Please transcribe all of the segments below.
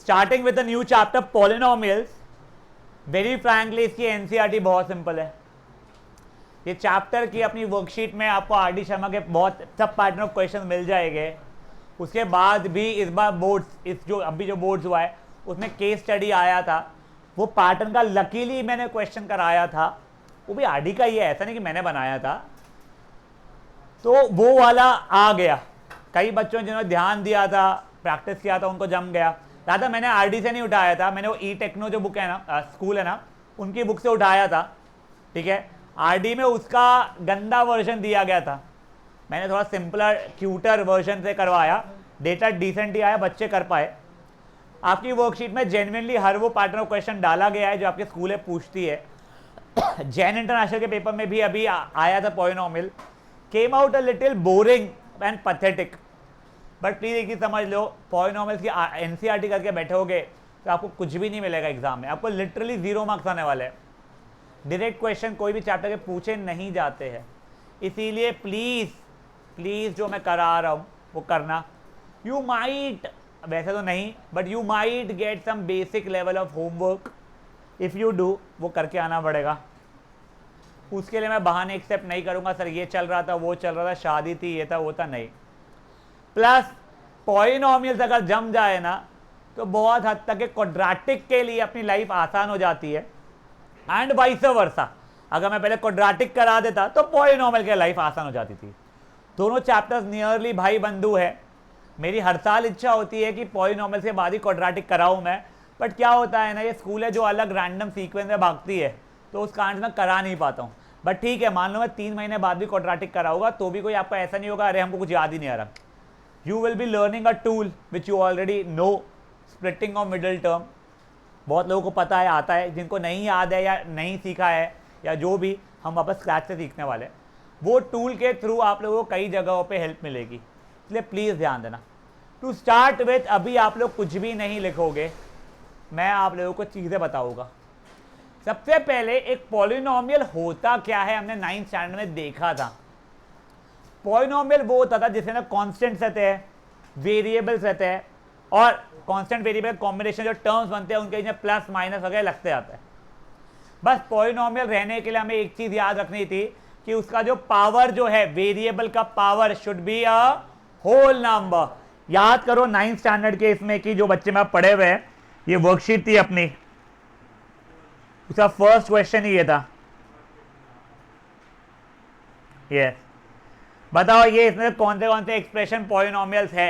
Starting with the new chapter polynomials. Very frankly इसकी NCERT बहुत simple है। ये चैप्टर की अपनी वर्कशीट में आपको आर डी शर्मा के बहुत सब पैटर्न ऑफ क्वेश्चन मिल जाएंगे। उसके बाद भी इस बार बोर्ड्स, इस जो अभी जो बोर्ड्स हुआ है उसमें केस स्टडी आया था, वो पैटर्न का लकीली मैंने क्वेश्चन कराया था, वो भी आर डी का ही है, ऐसा नहीं कि मैंने बनाया था। तो वो वाला आ गया। कई बच्चों जिन्होंने ध्यान दिया था, प्रैक्टिस किया था, उनको जम गया। दादा मैंने आरडी से नहीं उठाया था, मैंने वो ई टेक्नो जो बुक है ना, स्कूल है ना, उनकी बुक से उठाया था। ठीक है, आरडी में उसका गंदा वर्जन दिया गया था, मैंने थोड़ा सिंपलर क्यूटर वर्जन से करवाया, डेटा डिसेंट ही आया, बच्चे कर पाए। आपकी वर्कशीट में जेन्युइनली हर वो पैटर्न ऑफ क्वेश्चन डाला गया है जो आपके स्कूल में पूछती है। जैन इंटरनेशनल के पेपर में भी अभी आया था polynomial, came out a little boring and pathetic, but please एक चीज समझ लो, पॉलिनोमियल्स की एनसीईआरटी करके बैठोगे तो आपको कुछ भी नहीं मिलेगा एग्जाम में, आपको लिटरली 0 मार्क्स आने वाले हैं। डायरेक्ट क्वेश्चन कोई भी चैप्टर के पूछे नहीं जाते हैं, इसीलिए प्लीज प्लीज जो मैं करा रहा हूँ वो करना। यू माइट, वैसे तो नहीं, but you might get some basic level of homework if you do, वो करके आना पड़ेगा। उसके लिए मैं बहाने एक्सेप्ट नहीं करूंगा, सर ये चल रहा था, वो चल रहा था, शादी थी, ये था, वो था, नहीं। प्लस पॉलिनोमियल्स अगर जम जाए ना तो बहुत हद तक क्वाड्रेटिक के लिए अपनी लाइफ आसान हो जाती है, एंड वाइस वर्सा। अगर मैं पहले क्वाड्रेटिक करा देता तो पॉलिनोमियल की लाइफ आसान हो जाती थी। दोनों चैप्टर्स नियरली भाई बंधु है। मेरी हर साल इच्छा होती है कि पॉलिनोमियल के बाद ही क्वाड्रेटिक कराऊं मैं, बट क्या होता है ना, ये स्कूल है जो अलग रैंडम सीक्वेंस में भागती है, तो उस कारण मैं करा नहीं पाता हूँ। बट ठीक है, मान लो मैं 3 महीने बाद भी क्वाड्रेटिक कराऊंगा तो भी कोई आपको ऐसा नहीं होगा अरे हमको कुछ याद ही नहीं आ रहा। You will be learning a tool which you already know, splitting of middle term. बहुत लोगों को पता है, आता है, जिनको नहीं याद है या नहीं सीखा है या जो भी, हम वापस स्क्रैच से सीखने वाले हैं। वो टूल के थ्रू आप लोगों को कई जगहों पे हेल्प मिलेगी, इसलिए प्लीज़ ध्यान देना। टू स्टार्ट विथ, अभी आप लोग कुछ भी नहीं लिखोगे, मैं आप लोगों को चीज़ें बताऊंगा। सबसे पहले एक पॉलिनोमियल होता क्या है, हमने 9th स्टैंडर्ड में देखा था। पॉलिनोमियल वो होता था जिसमें ना कॉन्स्टेंट्स रहते हैं, वेरिएबल्स रहते हैं, और कांस्टेंट वेरिएबल कॉम्बिनेशन जो टर्म्स बनते हैं उनके प्लस माइनस वगैरह लगते जाते हैं। बस पॉलिनोमियल रहने के लिए हमें एक चीज याद रखनी थी कि उसका जो पावर जो है, वेरिएबल का power should be a whole number. याद करो 9th स्टैंडर्ड के इसमें कि जो बच्चे में पढ़े हुए हैं, ये वर्कशीट थी अपनी, उसका फर्स्ट क्वेश्चन ही ये था। यस, बताओ ये इसमें कौन से एक्सप्रेशन पॉलिनोमियल्स है।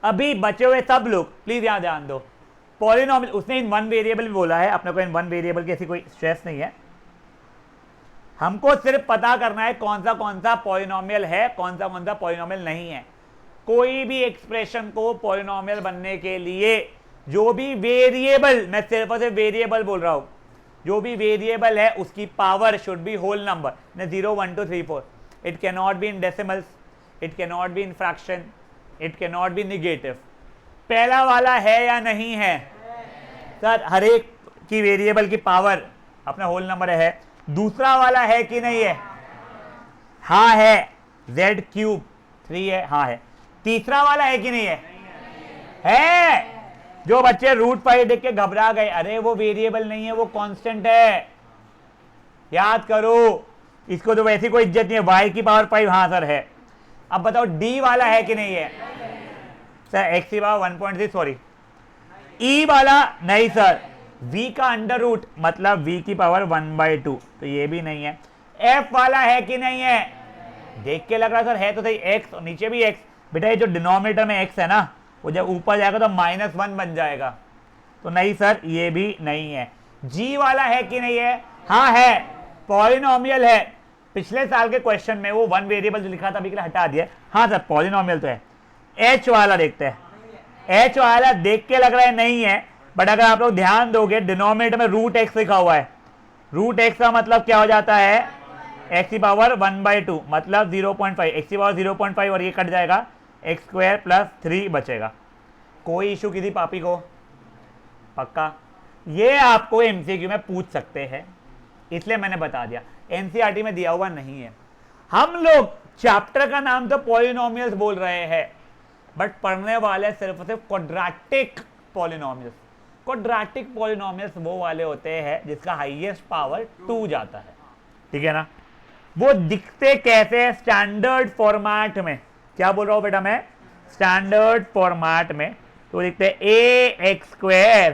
अभी बचे हुए सब लोग प्लीज यहां ध्यान दो। पॉलिनोमियल उसने इन वन वेरिएबल भी बोला है, अपने को इन वन वेरिएबल की ऐसी कोई स्ट्रेस नहीं है। हमको सिर्फ पता करना है कौन सा पॉलिनोमियल है, कौन सा पॉलिनोमियल नहीं है। कोई भी एक्सप्रेशन को पॉलिनोमियल बनने के लिए जो भी वेरिएबल, मैं सिर्फ और सिर्फ वेरिएबल बोल रहा हूं, जो भी वेरिएबल है उसकी power should be whole number, 0 1 2 3 4। It can not be in decimals, it can not be in fraction, it can not be negative. पहला वाला है या नहीं है? सर हर एक की वेरिएबल की पावर अपना होल नंबर है। दूसरा वाला है कि नहीं है? हाँ है, z क्यूब 3 है, हाँ है। तीसरा वाला है कि नहीं है? है। जो बच्चे रूट पाई देख के घबरा गए, अरे वो वेरिएबल नहीं है, वो कांस्टेंट है, याद करो, इसको तो वैसी कोई इज्जत नहीं है। y की पावर 5, हाँ सर है। अब बताओ d वाला है कि नहीं है? सर x की पावर 1.3, सॉरी। e वाला नहीं सर, v का अंडर रूट मतलब v की पावर 1/2, तो ये भी नहीं है। f वाला है कि नहीं है? देख के लग रहा सर है तो सही, x नीचे भी x। बेटा ये जो डिनोमिनेटर में x है ना, वो जब ऊपर जाएगा तो -1 बन जाएगा, तो नहीं सर ये भी नहीं है। g वाला है कि नहीं है? हाँ है, पॉलिनोमियल है। पिछले साल के क्वेश्चन में वो वन वेरिएबल जो लिखा था अभी के लिए हटा दिया। हाँ सर पॉलिनोमियल तो है। h वाला देखते हैं, h वाला देख के लग रहा है नहीं है, बट अगर आप लोग ध्यान दोगे डिनोमिनेटर में √x लिखा हुआ है। √x का मतलब क्या हो जाता है? x की पावर 1/2 मतलब 0.5, x की पावर 0.5 और ये कट जाएगा, x² + 3 बचेगा। कोई इशू किसी पापी को? पक्का? ये आपको एमसीक्यू में पूछ सकते हैं, इसलिए मैंने बता दिया, एनसीईआरटी में दिया हुआ नहीं है। हम लोग चैप्टर का नाम तो पॉलिनोमियल्स बोल रहे हैं, बट पढ़ने वाले सिर्फ क्वाड्रेटिक पॉलिनोमियल्स। क्वाड्रेटिक पॉलिनोमियल्स वो वाले होते हैं जिसका हाईएस्ट पावर 2 जाता है, ठीक है ना। वो दिखते कैसे? स्टैंडर्ड फॉर्मेट में। क्या बोल रहा हूं बेटा मैं? स्टैंडर्ड फॉर्मेट में तो लिखते हैं A X square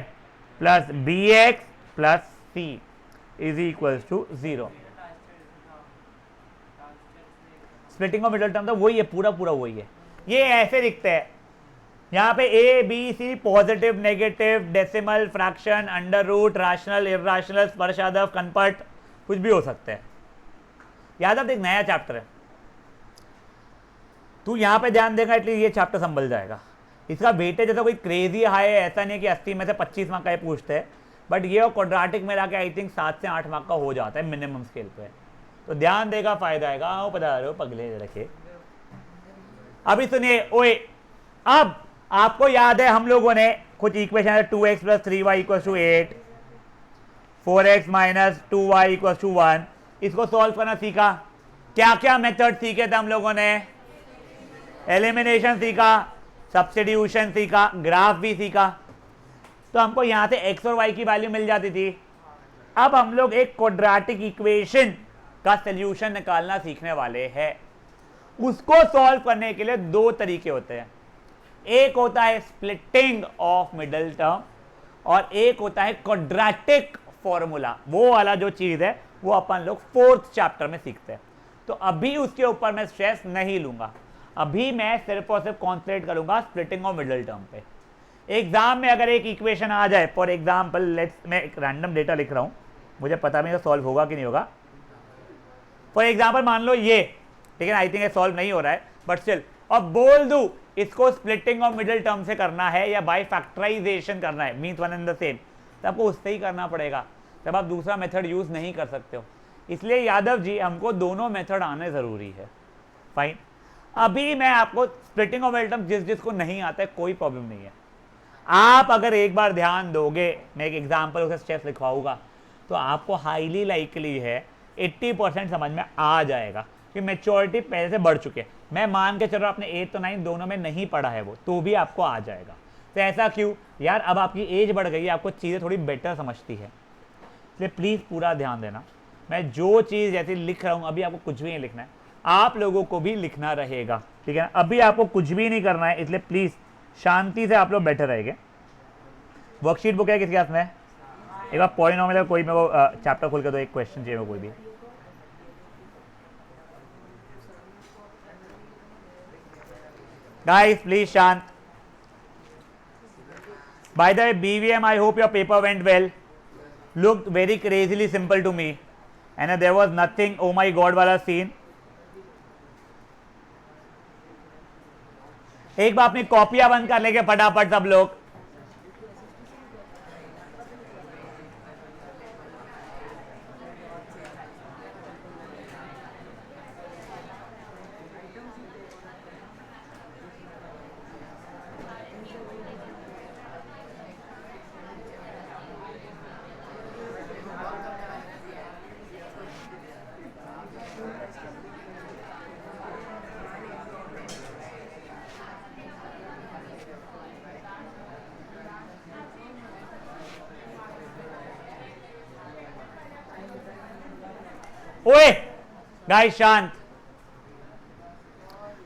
plus B X plus C is equals to 0। Splitting of middle term तो वही है, पूरा पूरा वही है। ये ऐसे दिखते हैं, यहां पे A B C positive negative decimal fraction under root rational irrational स्पर्शादव कनपट कुछ भी हो सकते हैं। यादव एक नया चैप्टर है, तू यहां पे ध्यान देगा एटलीस्ट ये चैप्टर संभल जाएगा। इसका वेटेज जैसा कोई क्रेजी हाई है ऐसा नहीं कि 80 में से 25 मार्क का पूछते हैं, बट ये क्वाड्रेटिक में लाके आई थिंक 7 से 8 मार्क का हो जाता है मिनिमम स्केल पे, तो ध्यान देगा, फायदा आएगा। आओ पता रहे हो पगले रखे। अभी सुनिए ओए, अब आपको याद है हम लोगों ने कुछ इक्वेशन है 2x plus 3y equal to 8, 4x minus 2y equal to 1, इसको सॉल्व करना सीखा। क्या क्या मेथड सीखे थे हम लोगों ने? एलिमिनेशन सीखा, सब्स्टिट्यूशन सीखा, ग्राफ भी सीखा। तो हमको यहां से x और y की वैल्यू मिल जाती थी। अब हम लोग एक क्वाड्रेटिक इक्वेशन का सॉल्यूशन निकालना सीखने वाले हैं। उसको सॉल्व करने के लिए दो तरीके होते हैं, एक होता है स्प्लिटिंग ऑफ मिडल टर्म और एक होता है क्वाड्रेटिक फॉर्मूला। वो वाला जो चीज है वो अपन लोग 4th चैप्टर में सीखते हैं, तो अभी उसके ऊपर मैं स्ट्रेस नहीं लूंगा। अभी मैं सिर्फ और सिर्फ कॉन्सेंट्रेट करूंगा स्प्लिटिंग ऑफ मिडल टर्म पे। एग्जाम में अगर एक इक्वेशन आ जाए, फॉर एग्जाम्पल लेट्स, मैं एक रैंडम डेटा लिख रहा हूं, मुझे पता नहीं सॉल्व होगा कि नहीं होगा। फॉर एग्जाम्पल मान लो ये, ठीक है, आई थिंक ये सॉल्व नहीं हो रहा है बट स्टिल, और बोल दूं इसको स्प्लिटिंग ऑफ मिडल टर्म से करना है या बाय फैक्टराइजेशन करना है, means one and the same, तो आपको उससे ही करना पड़ेगा, तब आप दूसरा मेथड यूज नहीं कर सकते हो। इसलिए यादव जी हमको दोनों मेथड आने जरूरी है। फाइन, अभी मैं आपको स्प्लिटिंग ऑफ मिडल टर्म जिसको नहीं आता है कोई प्रॉब्लम नहीं है। आप अगर एक बार ध्यान दोगे, मैं एक एग्जाम्पल उसे स्टेप्स लिखवाऊंगा, तो आपको हाईली लाइकली है 80% समझ में आ जाएगा कि मेच्योरिटी पहले से बढ़ चुके हैं। मैं मान के चलो आपने 8 तो 9 दोनों में नहीं पढ़ा है वो, तो भी आपको आ जाएगा। तो ऐसा क्यों यार? अब आपकी एज बढ़ गई है, आपको चीज़ें थोड़ी बेटर समझती है, इसलिए प्लीज़ पूरा ध्यान देना। मैं जो चीज़ जैसे लिख रहा हूँ अभी आपको कुछ भी नहीं लिखना है, आप लोगों को भी लिखना रहेगा, ठीक है ना। अभी आपको कुछ भी नहीं करना है, इसलिए प्लीज़ शांति से आप लोग बैठे रहेंगे। वर्कशीट बुक है किसके हाथ में? एक बार पॉलिनोमियल कोई मेरे को चैप्टर खोल के दो, एक क्वेश्चन चाहिए कोई भी। Guys, please शांत। By the way, BVM, I hope your paper went well. Looked very crazily simple to me, and there was nothing oh my god वाला सीन। एक बार अपनी कॉपियां बंद कर लेंगे फटाफट सब लोग। ओए गाइस शांत।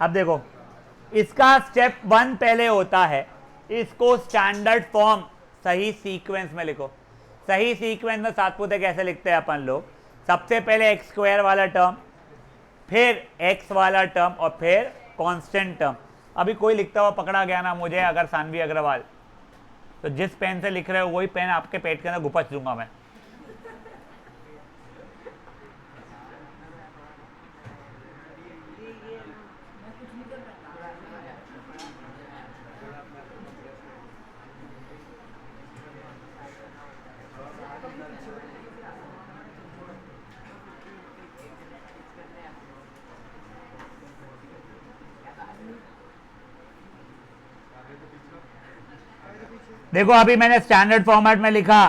अब देखो, इसका स्टेप 1 पहले होता है, इसको स्टैंडर्ड फॉर्म सही सीक्वेंस में लिखो। सही सीक्वेंस में साथ पुते कैसे लिखते हैं अपन लोग? सबसे पहले एक्स स्क्वायर वाला टर्म, फिर एक्स वाला टर्म और फिर कांस्टेंट टर्म। अभी कोई लिखता हुआ पकड़ा गया ना मुझे, अगर सानवी अग्रवाल, तो जिस पेन से लिख रहे हो वही पेन आपके पेट के अंदर घुपच दूंगा मैं। देखो अभी मैंने स्टैंडर्ड फॉर्मेट में लिखा,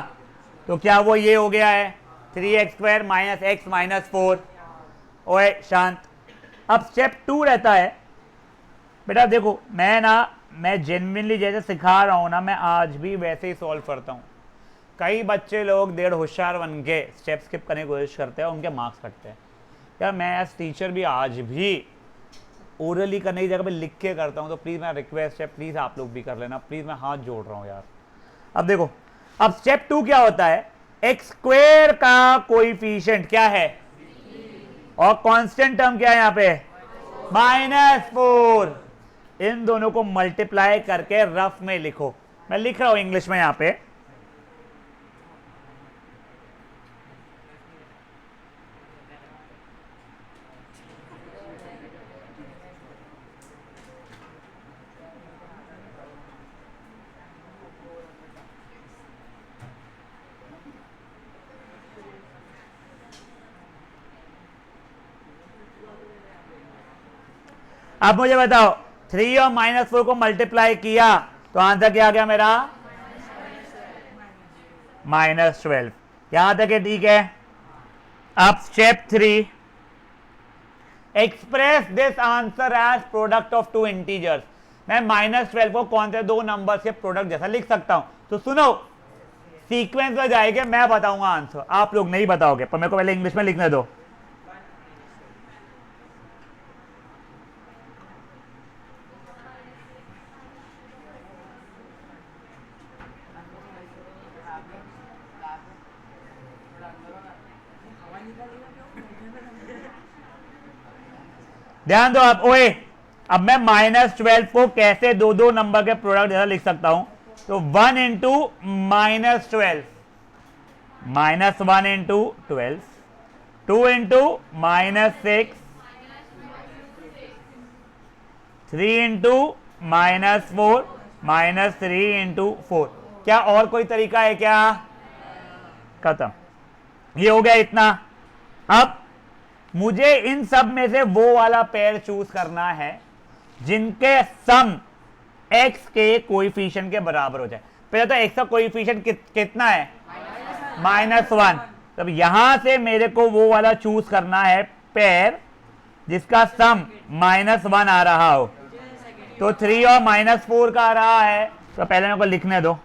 तो क्या वो ये हो गया है 3x square minus x minus 4। ओए शांत। अब स्टेप 2 रहता है बेटा, देखो मैं ना मैं जेन्युइनली जैसे सिखा रहा हूँ ना, मैं आज भी वैसे ही सॉल्व करता हूँ। कई बच्चे लोग डेढ़ होशियार बन के स्टेप स्किप करने की कोशिश करते हैं, उनके मार्क्स कटते हैं। यार मैं एज टीचर भी आज भी ओरली करने की जगह पे लिख के करता हूँ, तो प्लीज़ मेरा रिक्वेस्ट है, प्लीज़ आप लोग भी कर लेना, प्लीज़ मैं हाथ जोड़ रहा हूँ यार। अब देखो, अब स्टेप 2 क्या होता है, एक्स स्क्वायर का कोएफिशिएंट क्या है और कांस्टेंट टर्म क्या है यहाँ पे -4, इन दोनों को मल्टीप्लाई करके रफ में लिखो। मैं लिख रहा हूं इंग्लिश में यहां पे। अब मुझे बताओ 3 और -4 को मल्टीप्लाई किया तो आंसर क्या आ गया मेरा -12। यहां तक है, ठीक है। अब step 3, express this answer as product of two integers. मैं -12 को कौन से दो नंबर के प्रोडक्ट जैसा लिख सकता हूं, तो सुनो सीक्वेंस में जाएंगे, मैं बताऊंगा आंसर, आप लोग नहीं बताओगे, पर मेरे को पहले इंग्लिश में लिखने दो। ध्यान दो आप, ओए अब मैं -12 को कैसे दो दो नंबर के प्रोडक्ट जैसा लिख सकता हूं, तो 1 into -12, -1 into 12, 2 into -6, 3 into -4, -3 into 4। क्या और कोई तरीका है क्या? खत्म, ये हो गया इतना। अब मुझे इन सब में से वो वाला पेयर चूज करना है जिनके सम x के कोएफिशिएंट के बराबर हो जाए। पहले तो x का कोएफिशिएंट कितना है -1, तब यहां से मेरे को वो वाला चूज करना है पेयर जिसका सम -1 आ रहा हो। तो 3 और -4 का आ रहा है, तो पहले मेरे को लिखने दो।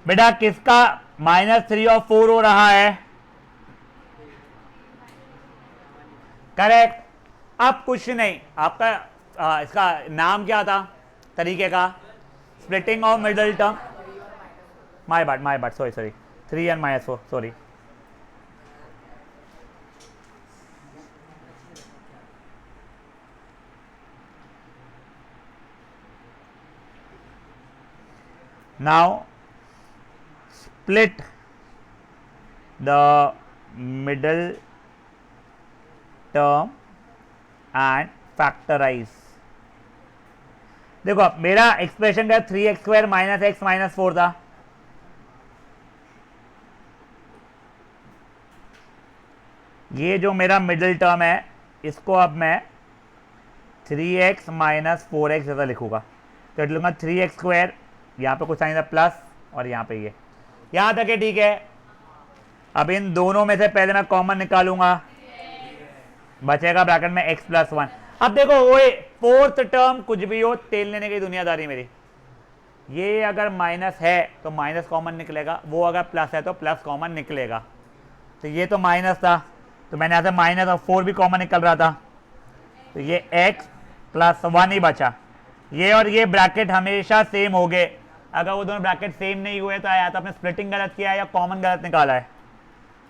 बेटा किसका -3 और 4 हो रहा है? करेक्ट। अब कुछ नहीं, आपका इसका नाम क्या था तरीके का? Splitting of middle term. My bad, sorry 3 and -4, sorry. Now split the middle term and factorize। देखो मेरा एक्सप्रेशन का 3x² -x -4 था। ये जो मेरा मिडिल टर्म है इसको अब मैं 3x -4x जैसा लिखूंगा, तो लूंगा 3x², यहाँ पे कुछ साइन था प्लस, और यहाँ पे ये, यहां तक है, ठीक है। अब इन दोनों में से पहले मैं कॉमन निकालूंगा, बचेगा ब्रैकेट में x + 1। अब देखो ओए, फोर्थ टर्म कुछ भी हो, तेल लेने की दुनियादारी मेरी। ये अगर माइनस है तो माइनस कॉमन निकलेगा, वो अगर प्लस है तो प्लस कॉमन निकलेगा। तो ये तो माइनस था, तो मैंने यहाँ से माइनस और 4 भी कॉमन निकल रहा था, तो ये x + 1 ही बचा। ये और ये ब्रैकेट हमेशा सेम हो गए। अगर वो दोनों ब्रैकेट सेम नहीं हुए तो या तो आपने स्प्लिटिंग गलत किया है या कॉमन गलत निकाला है।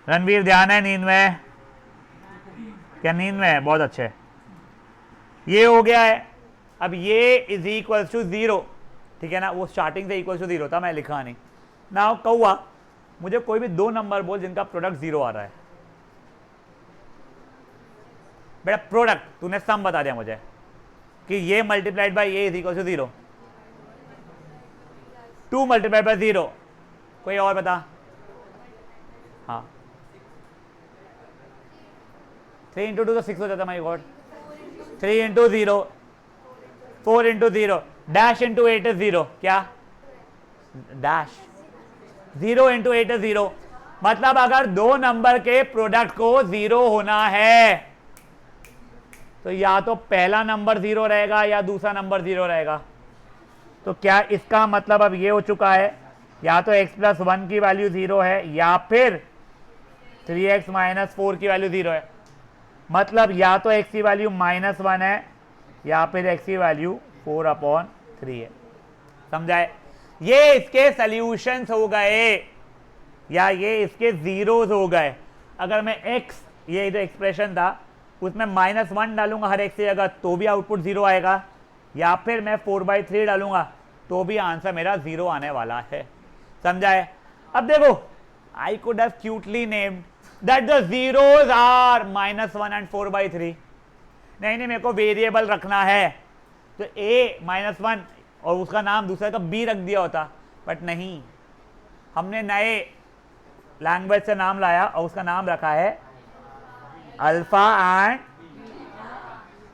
रणवीर ध्यान है, नींद में? क्या नींद में है? बहुत अच्छे। ये हो गया है। अब ये इज इक्वल टू 0, ठीक है ना, वो स्टार्टिंग से इक्वल टू 0 था, मैं लिखा नहीं। नाउ कौआ, मुझे कोई भी दो नंबर बोल जिनका प्रोडक्ट 0 आ रहा है। बेटा प्रोडक्ट, तूने सम बता दिया मुझे, कि ये multiplied by a is equal to 0, 2 multiplied by 0, कोई और बता? हाँ 3 इंटू 2 तो 6 हो जाता my god, 3 into 0, 4 into 0, dash into 8 is 0, क्या डैश, 0 इंटू 8 इज 0, मतलब अगर दो नंबर के प्रोडक्ट को 0 होना है तो या तो पहला नंबर 0 रहेगा या दूसरा नंबर 0 रहेगा। तो क्या इसका मतलब अब ये हो चुका है, या तो x प्लस 1 की वैल्यू 0 है या फिर 3x माइनस 4 की वैल्यू 0 है। मतलब या तो x की वैल्यू -1 है या फिर x की वैल्यू 4/3 है। समझाए? ये इसके सॉल्यूशंस हो गए या ये इसके जीरोस हो गए। अगर मैं x, ये जो एक्सप्रेशन था उसमें -1 डालूंगा हर x की जगह तो भी आउटपुट 0 आएगा, या फिर मैं 4/3 डालूंगा तो भी आंसर मेरा 0 आने वाला है। समझाए? अब देखो, I could have cutely named that the zeros are -1 and 4/3। नहीं, मेरे को वेरिएबल रखना है तो a -1 और उसका नाम दूसरा का b रख दिया होता, बट नहीं, हमने नए लैंग्वेज से नाम लाया और उसका नाम रखा है अल्फा एंड।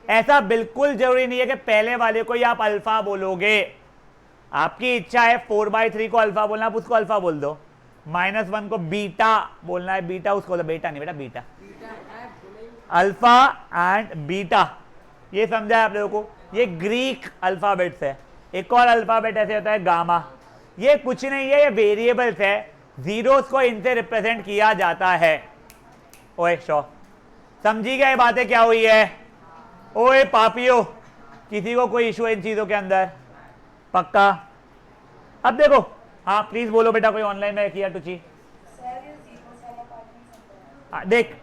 ऐसा बिल्कुल जरूरी नहीं है कि पहले वाले को ही आप अल्फा बोलोगे, आपकी इच्छा है 4/3 को अल्फा बोलना, आप उसको अल्फा बोल दो, -1 को बीटा बोलना है, बीटा उसको बोलो, बेटा नहीं बेटा बीटा, अल्फा एंड बीटा। ये समझा है आप लोगों को? ये ग्रीक अल्फाबेट्स है। एक और अल्फाबेट ऐसे होता है गामा, ये कुछ नहीं है, ये वेरिएबल्स है, जीरोस को इनसे रिप्रेजेंट किया जाता है। ओए शो, समझी गए बातें क्या हुई है? ओए पापियो, किसी को कोई इशू है इन चीजों के अंदर? पक्का? अब देखो, हाँ प्लीज बोलो बेटा, कोई ऑनलाइन में किया टुची? देख,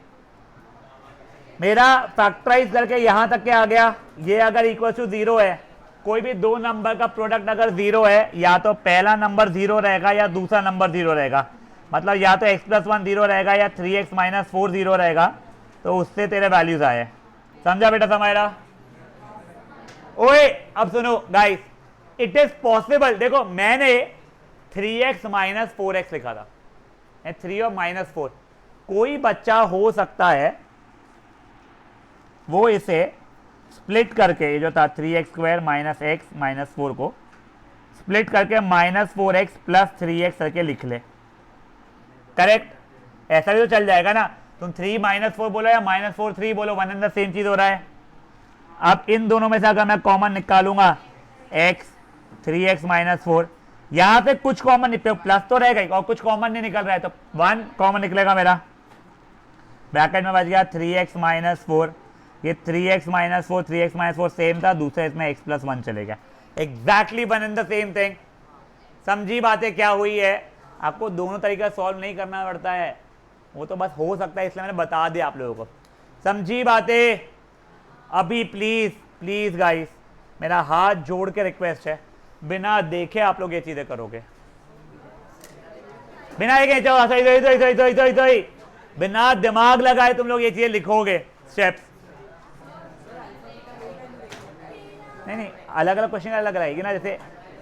मेरा फैक्टराइज करके यहां तक के आ गया, ये अगर इक्वल टू 0 है, कोई भी दो नंबर का प्रोडक्ट अगर 0 है, या तो पहला नंबर 0 रहेगा या दूसरा नंबर 0 रहेगा। मतलब या तो x प्लस 1 0 रहेगा या 3x माइनस 4 0 रहेगा, तो उससे तेरे वैल्यूज आए। समझा बेटा? समझ रहा? ओए अब सुनो गाइस, इट इज पॉसिबल। देखो मैंने 3x माइनस 4x लिखा था, 3 और -4, कोई बच्चा हो सकता है वो इसे स्प्लिट करके, ये जो था 3x² माइनस x माइनस 4 को स्प्लिट करके -4x प्लस 3x करके लिख ले। करेक्ट? ऐसा भी तो चल जाएगा ना, तुम 3 -4 बोलो या -4 3 बोलो, वन एंड द सेम चीज हो रहा है। अब इन दोनों में से अगर मैं कॉमन निकालूंगा x 3x माइनस 4, यहां पे कुछ कॉमन निकले, प्लस तो रहेगा ही, और कुछ कॉमन नहीं निकल रहा है तो 1 कॉमन निकलेगा मेरा। ब्रैकेट में बच गया 3x माइनस 4, ये 3x minus 4 3x minus 4 same था, दूसरे इसमें x प्लस 1 चलेगा। Exactly one and the same thing. समझी बातें क्या हुई है? आपको दोनों तरीका सॉल्व नहीं करना पड़ता है, वो तो बस हो सकता है, इसलिए मैंने बता दिया आप लोगों को। समझी बातें? अभी प्लीज प्लीज गाइस, मेरा हाथ जोड़ के रिक्वेस्ट है, बिना देखे आप लोग ये चीजें करोगे, बिना देखे बिना दिमाग लगाए तुम लोग ये चीजें लिखोगे स्टेप्स। नहीं, अलग अलग क्वेश्चन अलग रहेगी ना, जैसे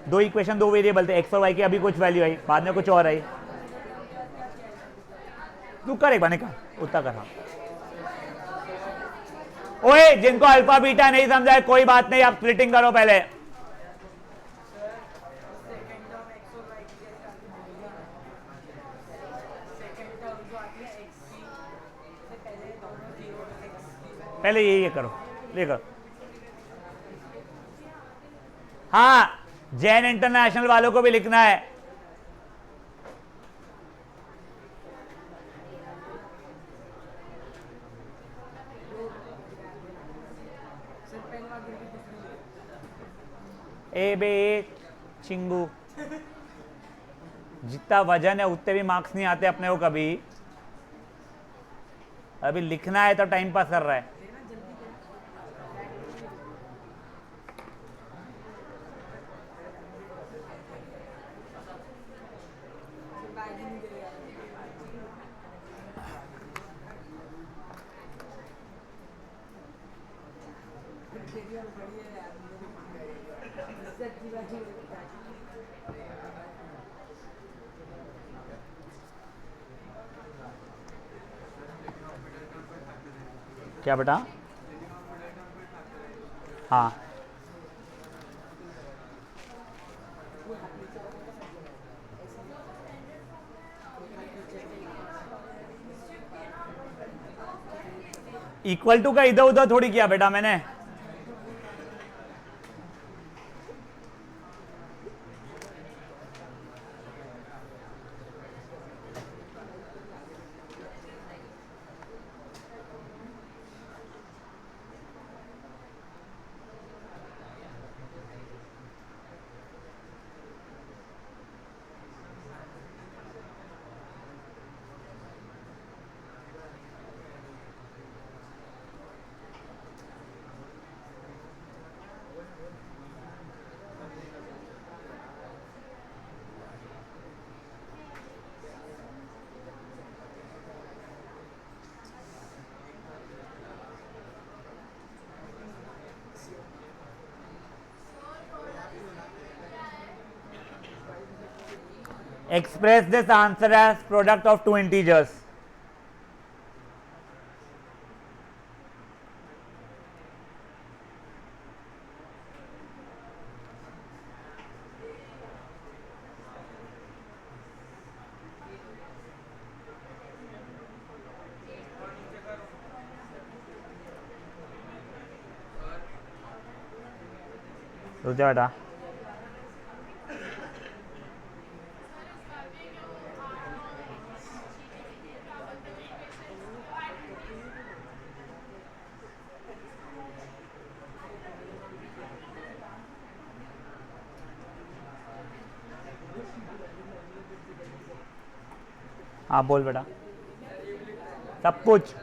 दो इक्वेशन दो वेरिएबल थे, एक्स और वाई की, अभी कुछ वैल्यू आई, बाद में कुछ और आई। तू कर एक बार निकाल, उतना कर। ओए जिनको अल्फा बीटा नहीं समझा है कोई बात नहीं, आप स्प्लिटिंग करो पहले। पहले ये करो, ये करो। हाँ, जैन इंटरनेशनल वालों को भी लिखना है। ए बे चिंगू, जितना वजन है उतने भी मार्क्स नहीं आते अपने को कभी। अभी लिखना है तो टाइम पास कर रहा है। क्या बेटा? हाँ, इक्वल टू का इधर उधर थोड़ी किया बेटा मैंने। Express this answer as product of two integers. रुक जा बेटा। हाँ बोल बेटा। सब कुछ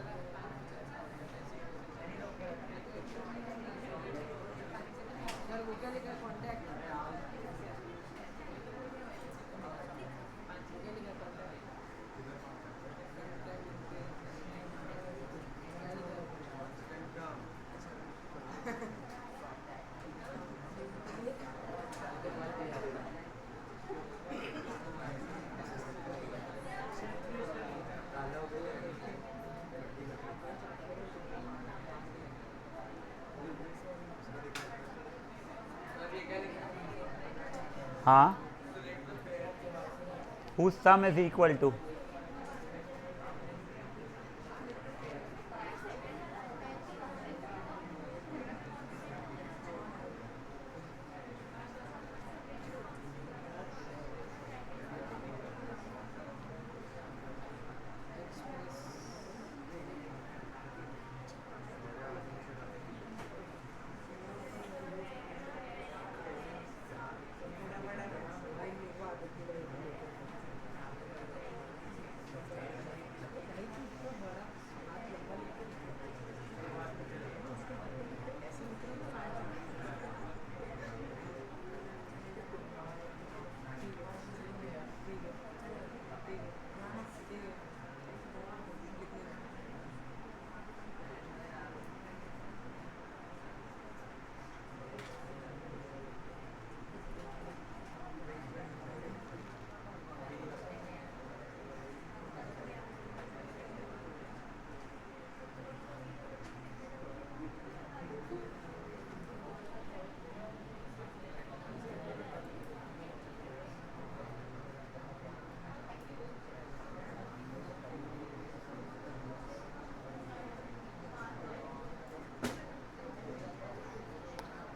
हाँ, whose sum is equal to।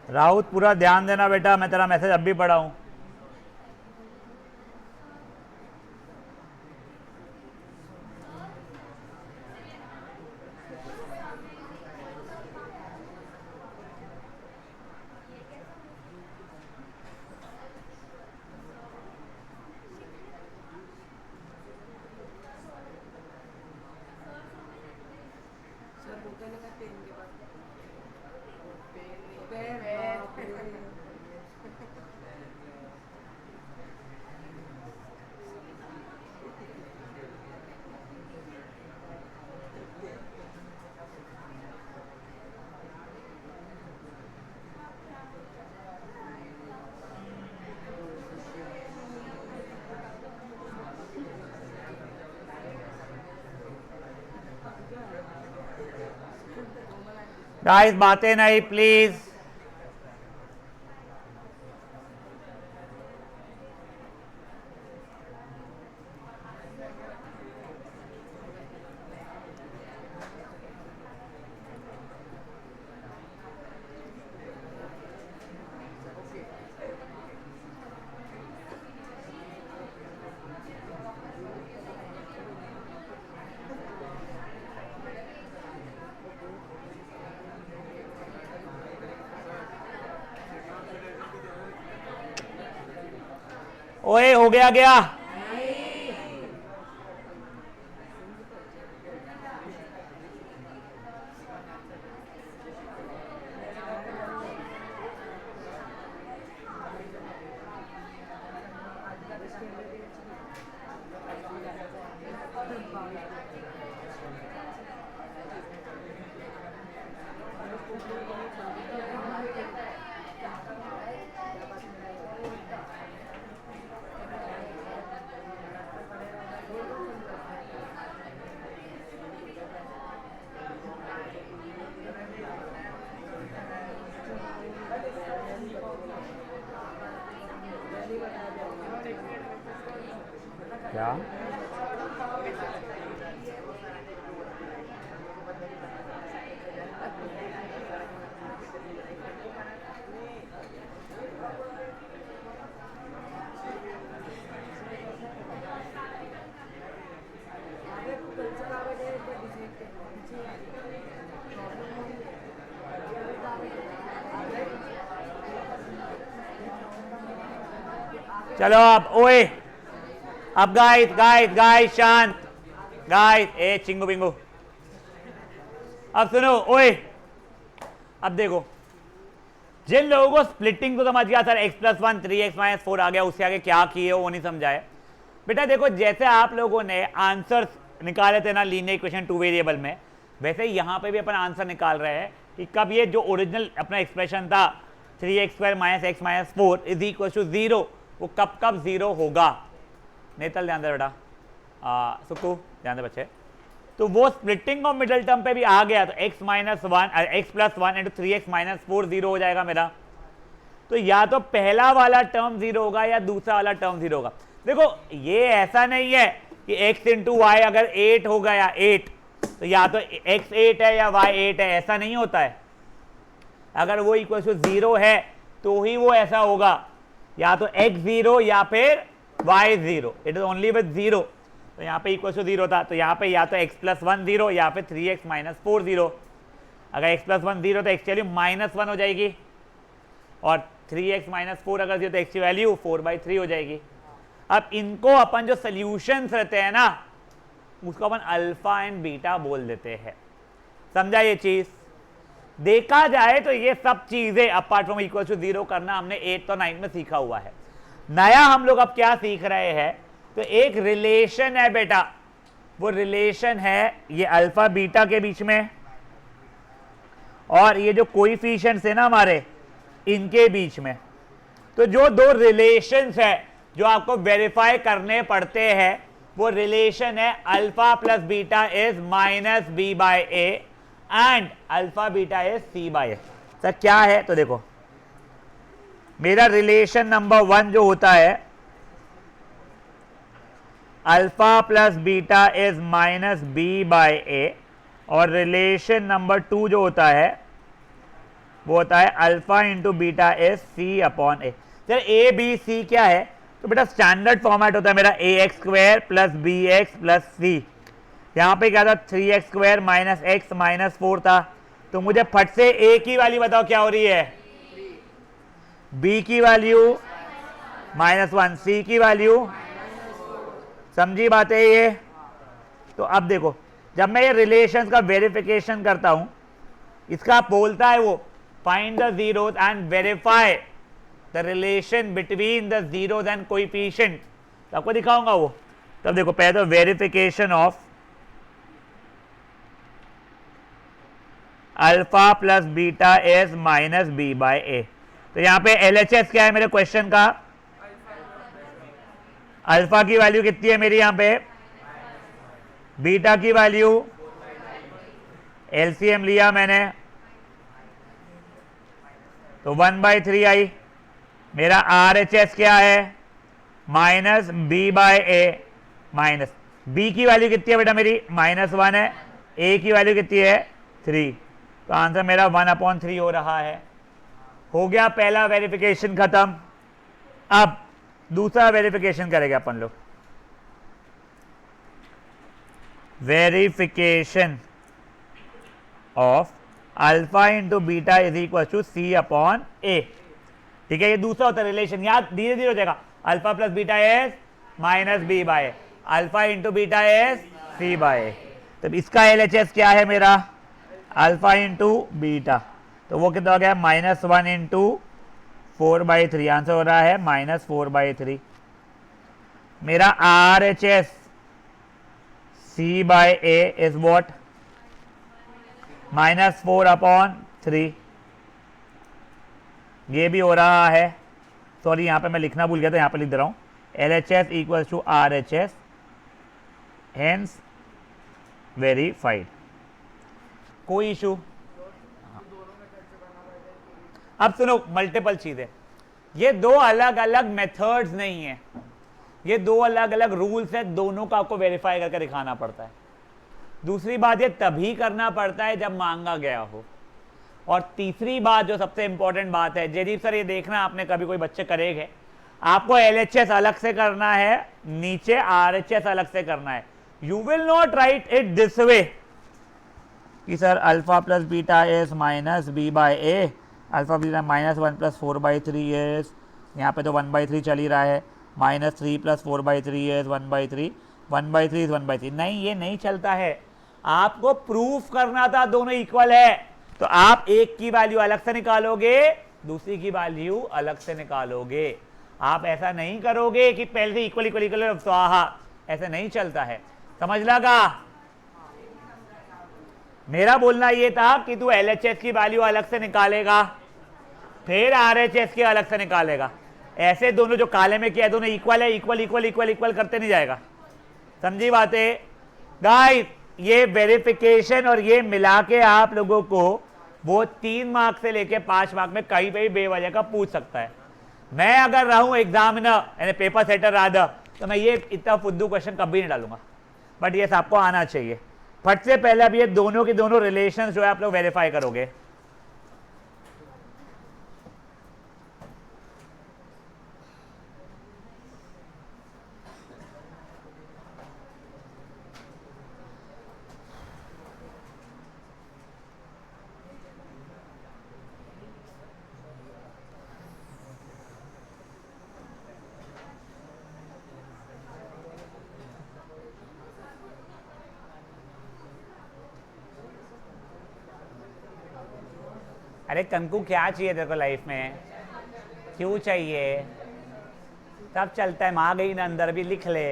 Raut पूरा ध्यान देना बेटा, मैं तेरा मैसेज अब भी पढ़ा हूँ। गाइस बातें नहीं प्लीज। ओए हो गया क्या? क्या? चलो अब ओए, अब गाइस गाइस गाइस शांत, गाइस ए चिंगू बिंगू, अब सुनो ओए। अब देखो, जिन लोगों को स्प्लिटिंग को समझ गया सर x+1 3x-4 आ गया, उससे आगे क्या किए वो नहीं समझाए बेटा। देखो जैसे आप लोगों ने आंसर निकाले थे ना लीनियर इक्वेशन 2 वेरिएबल में, वैसे यहां पे भी अपन आंसर निकाल रहे हैं कि कब ये जो ओरिजिनल अपना एक्सप्रेशन था 3x² - x - 4 = 0, वो कब कब 0 होगा। नेतल ध्यान दे बेटा, सुकू ध्यान दे बच्चे। तो वो स्प्लिटिंग ऑफ मिडल टर्म पे भी आ गया, तो x+1 × 3x - 4 0 हो जाएगा मेरा। तो या तो पहला वाला टर्म 0 होगा या दूसरा वाला टर्म 0 होगा। देखो ये ऐसा नहीं है कि x × y अगर 8 हो गया 8, तो या तो x 8 है या y 8 है, ऐसा नहीं होता है। अगर वो = 0 है तो ही वो ऐसा होगा, या तो x 0 या फिर y 0, it is only with 0। तो यहाँ पे =0 था, तो यहाँ पे या तो x+1 0 या फिर 3x - 4 0। अगर x+1 0 तो x की वैल्यू -1 हो जाएगी, और 3x - 4 अगर 0 तो x की वैल्यू 4/3 हो जाएगी। अब इनको अपन जो सोल्यूशंस रहते हैं ना, उसको अपन अल्फा एंड बीटा बोल देते हैं। समझा ये चीज? देखा जाए तो ये सब चीजें अपार्ट फ्रॉम =0 करना हमने 8th और 9th में सीखा हुआ है। नया हम लोग अब क्या सीख रहे हैं, तो एक रिलेशन है बेटा, वो रिलेशन है ये अल्फा बीटा के बीच में, और ये जो कोएफिशिएंट्स है ना हमारे, इनके बीच में। तो जो दो रिलेशंस है जो आपको वेरीफाई करने पड़ते हैं, वो रिलेशन है alpha plus beta is -b/a and alpha beta is c/a। Sir क्या है? तो देखो मेरा रिलेशन नंबर 1 जो होता है alpha plus beta is -b/a, और रिलेशन नंबर 2 जो होता है वो होता है alpha into beta is c/a। Sir a b c क्या है? तो बेटा स्टैंडर्ड फॉर्मेट होता है मेरा ax² + bx + c। यहाँ पे क्या था 3x² - x - 4 था, तो मुझे फट से a की वैल्यू बताओ क्या हो रही है, b की वैल्यू -1, c की वैल्यू, समझी बात है ये? तो अब देखो जब मैं ये रिलेशंस का वेरिफिकेशन करता हूं, इसका बोलता है वो find the zeros and verify the relation between the zeros and coefficient. तो आपको दिखाऊंगा वो। तब देखो पहले तो verification of alpha plus beta is -b/a। तो यहां पे LHS क्या है मेरे क्वेश्चन का? अल्फा की वैल्यू कितनी है मेरी यहां पे, बीटा की वैल्यू, LCM लिया मैंने तो 1/3 आई। मेरा RHS क्या है, माइनस B/A माइनस B की वैल्यू कितनी है बेटा मेरी, -1 है, A की वैल्यू कितनी है 3, तो आंसर मेरा 1/3 हो रहा है। हो गया पहला वेरिफिकेशन खत्म। अब दूसरा वेरिफिकेशन करेंगे अपन लोग, verification of alpha into beta is equal to C/A। ठीक है, ये दूसरा होता है रिलेशन, याद धीरे धीरे हो जाएगा। Alpha plus beta S minus B/A, alpha into beta S C/A। तो इसका LHS क्या है मेरा, अल्फा इंटू बीटा, तो वो कितना हो गया, -1 इंटू 4/3, आंसर हो रहा है -4/3। मेरा RHS C/A इज व्हाट, -4/3। ये भी हो रहा है, सॉरी यहां पे मैं लिखना भूल गया था, यहां पे लिख दे रहा हूं, LHS equal to RHS, hence verified. कोई इशू? अब सुनो, मल्टीपल चीजें, ये दो अलग अलग मेथड्स नहीं है, ये दो अलग अलग रूल्स है, दोनों का आपको वेरीफाई करके दिखाना पड़ता है। दूसरी बात, ये तभी करना पड़ता है जब मांगा गया हो। और तीसरी बात जो सबसे इंपॉर्टेंट बात है, जयदीप सर ये देखना आपने कभी कोई बच्चे करेंगे, आपको LHS अलग से करना है, नीचे RHS अलग से करना है। You will not write it this way कि sir alpha plus beta S minus B/A, alpha beta -1 + 4/3 S, यहाँ पे तो 1/3 चल ही रहा है, -3 + 4/3 एस 1/3, 1/3 इज 1/3, नहीं ये नहीं चलता है। आपको प्रूफ करना था दोनों इक्वल है, तो आप एक की वैल्यू अलग से निकालोगे, दूसरी की वैल्यू अलग से निकालोगे। आप ऐसा नहीं करोगे कि पहले से इक्वल इक्वल इक्वल स्वाहा, ऐसे नहीं चलता है, समझ लगा? मेरा बोलना ये था कि तू LHS की वैल्यू अलग से निकालेगा, फिर RHS की अलग से निकालेगा, ऐसे दोनों जो काले में किया दोनों इक्वल है, इक्वल इक्वल इक्वल इक्वल करते नहीं जाएगा। समझी बातें गाइस? ये वेरिफिकेशन और ये मिला के आप लोगों को वो 3 मार्क्स से लेके 5 मार्क्स में कहीं पे भी बेवजह का पूछ सकता है। मैं अगर रहूं एग्जामिनर यानी पेपर सेटर रादर, तो मैं ये इतना फुद्दू क्वेश्चन कभी नहीं डालूंगा, बट ये सबको आना चाहिए। फट से पहले अब ये दोनों के दोनों रिलेशन जो है आप लोग वेरीफाई करोगे। अरे कंकु क्या चाहिए तेरे को लाइफ में, क्यों चाहिए? सब चलता है, माँ गई ना अंदर भी लिख ले।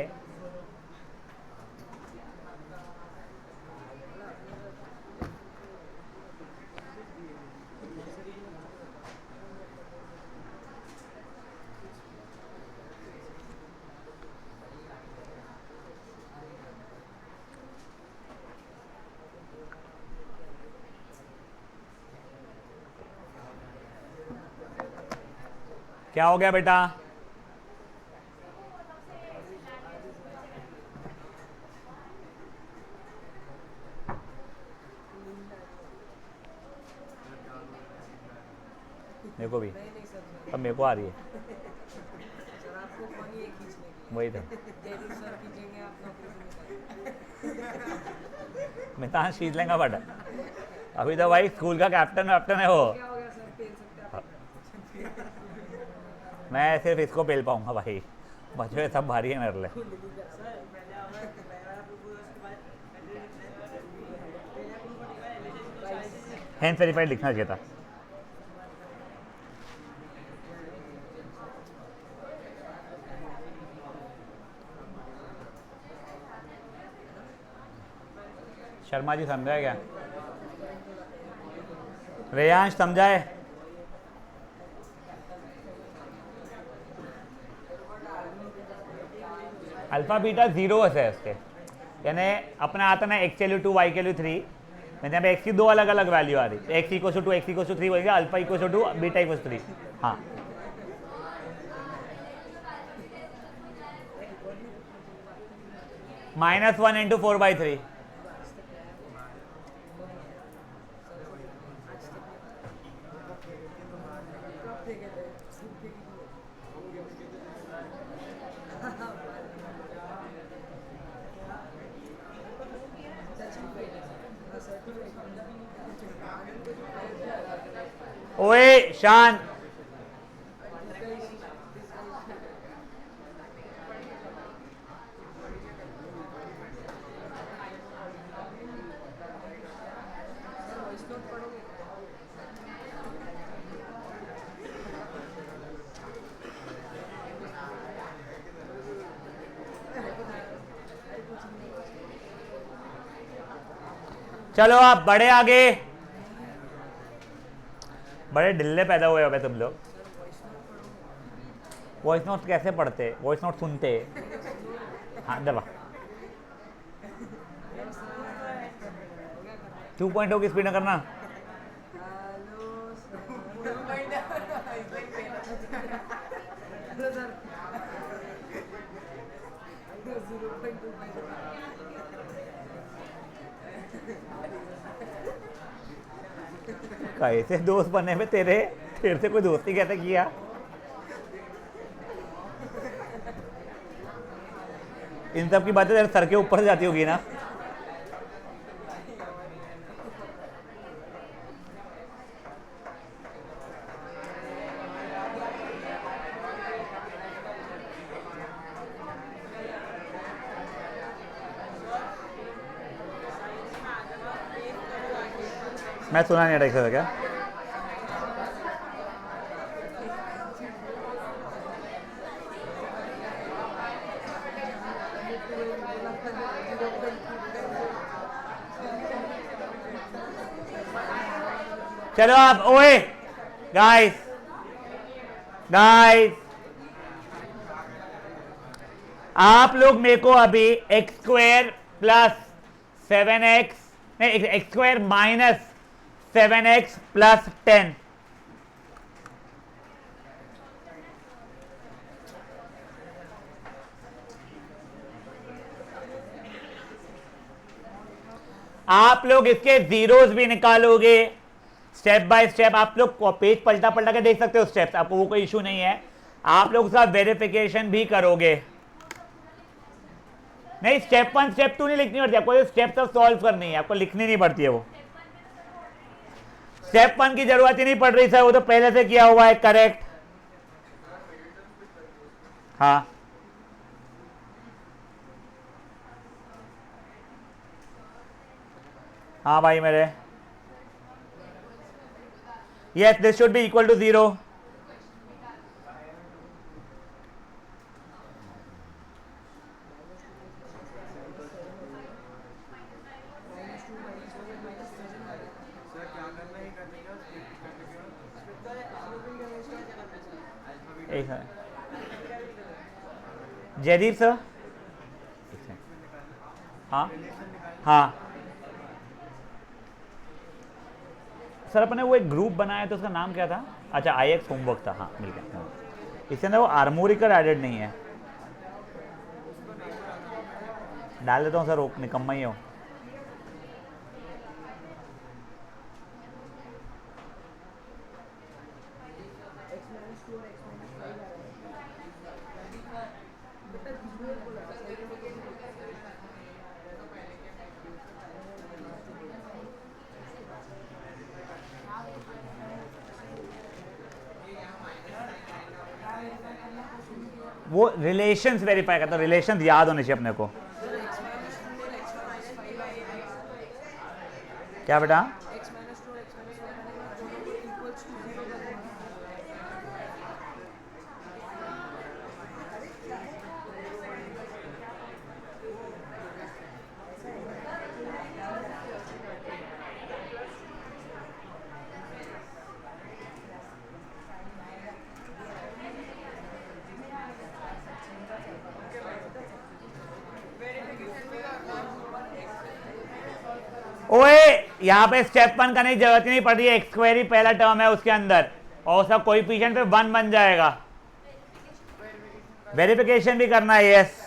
क्या हो गया बेटा? मेरे को भी, अब मेरे को आ रही है, वही तो मैं तो खींच लेंगे, बट अभी तो भाई स्कूल का कैप्टन है वो, मैं सिर्फ इसको पेल पाऊंगा भाई, बच्चे सब भारी है मेरे लिए। हैंड वेरीफाइड लिखना चाहिए था। शर्मा जी समझाए क्या? रेयांश समझाए? अल्फा बीटा 0 है इसके, यानी अपना आता ना x के लिए 2 y के लिए 3, मैंने यहाँ पे x की दो अलग अलग वैल्यू आ रही, x equal to 2 x equal to 3 बोलेंगे, alpha equal to beta equal to 3। हाँ -1 इंटू 4/3। ओए शान, चलो आप बड़े आगे, बड़े ढिल्ले पैदा हुए हो तुम लोग। वॉइस नोट कैसे पढ़ते, वॉइस नोट सुनते। हाँ दबा 2.0 की स्पीड में करना। कैसे दोस्त बने में तेरे, तेरे से कोई दोस्ती कैसे किया? इन सब की बातें तेरे सर के ऊपर जाती होगी ना। मैं सुना नहीं था क्या? चलो आप, ओए गाइस गाइस, आप लोग मेरे को अभी x² प्लस 7x, नहीं x² माइनस 7x प्लस 10, आप लोग इसके जीरोस भी निकालोगे स्टेप बाय स्टेप। आप लोग पेज पलटा पलटा के देख सकते हो स्टेप्स, आपको वो कोई इशू नहीं है। आप लोग उसका वेरिफिकेशन भी करोगे। नहीं, स्टेप 1 स्टेप 2 नहीं लिखनी पड़ती आपको, स्टेप सब सॉल्व करनी है, आपको लिखनी नहीं पड़ती है वो। स्टेप 1 की जरूरत ही नहीं पड़ रही सर, वो तो पहले से किया हुआ है। करेक्ट। हाँ हाँ भाई मेरे, yes this should be equal to 0। एक है जयदीप सर। हाँ हाँ सर, अपने वो एक ग्रुप बनाया तो उसका नाम क्या था? अच्छा IX होमवर्क था। हाँ मिल गया। इसके अंदर वो आर्मोरिकल एडेड नहीं है। डाल देता हूँ सर, निकम्मा ही हो। वो रिलेशंस वेरीफाई करता, रिलेशंस याद होने चाहिए अपने को। क्या बेटा? ओए यहाँ पे स्टेप 1 करने की जरूरत ही नहीं पड़ रही है, एक्स स्क्वायर ही पहला टर्म है उसके अंदर और उसका कोएफिशिएंट पे 1 बन जाएगा। वेरिफिकेशन भी करना है, यस।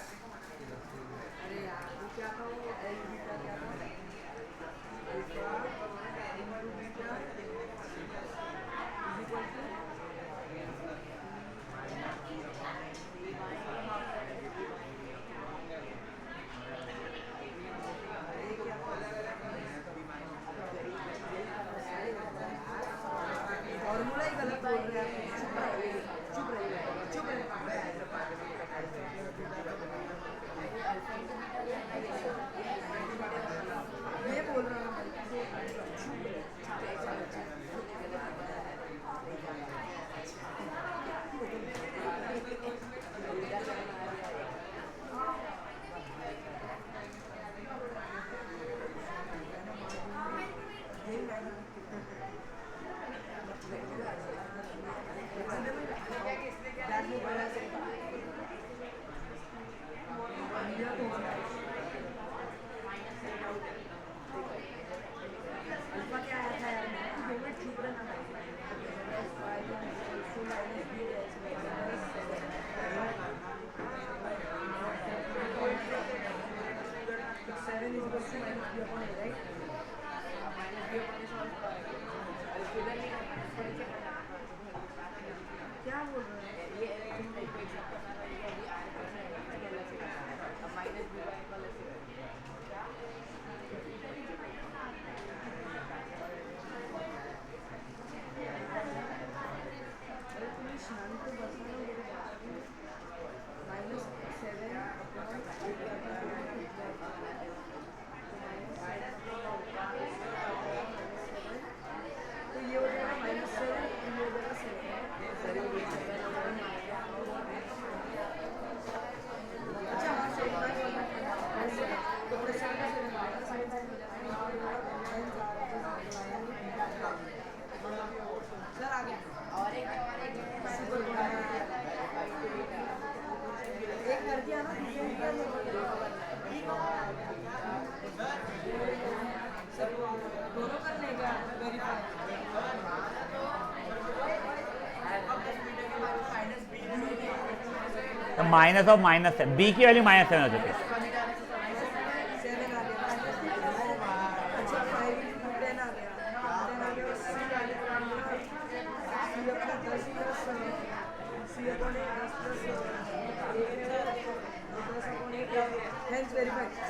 माइनस ऑफ माइनस है, बी की वैल्यू -7 हो चुकी है।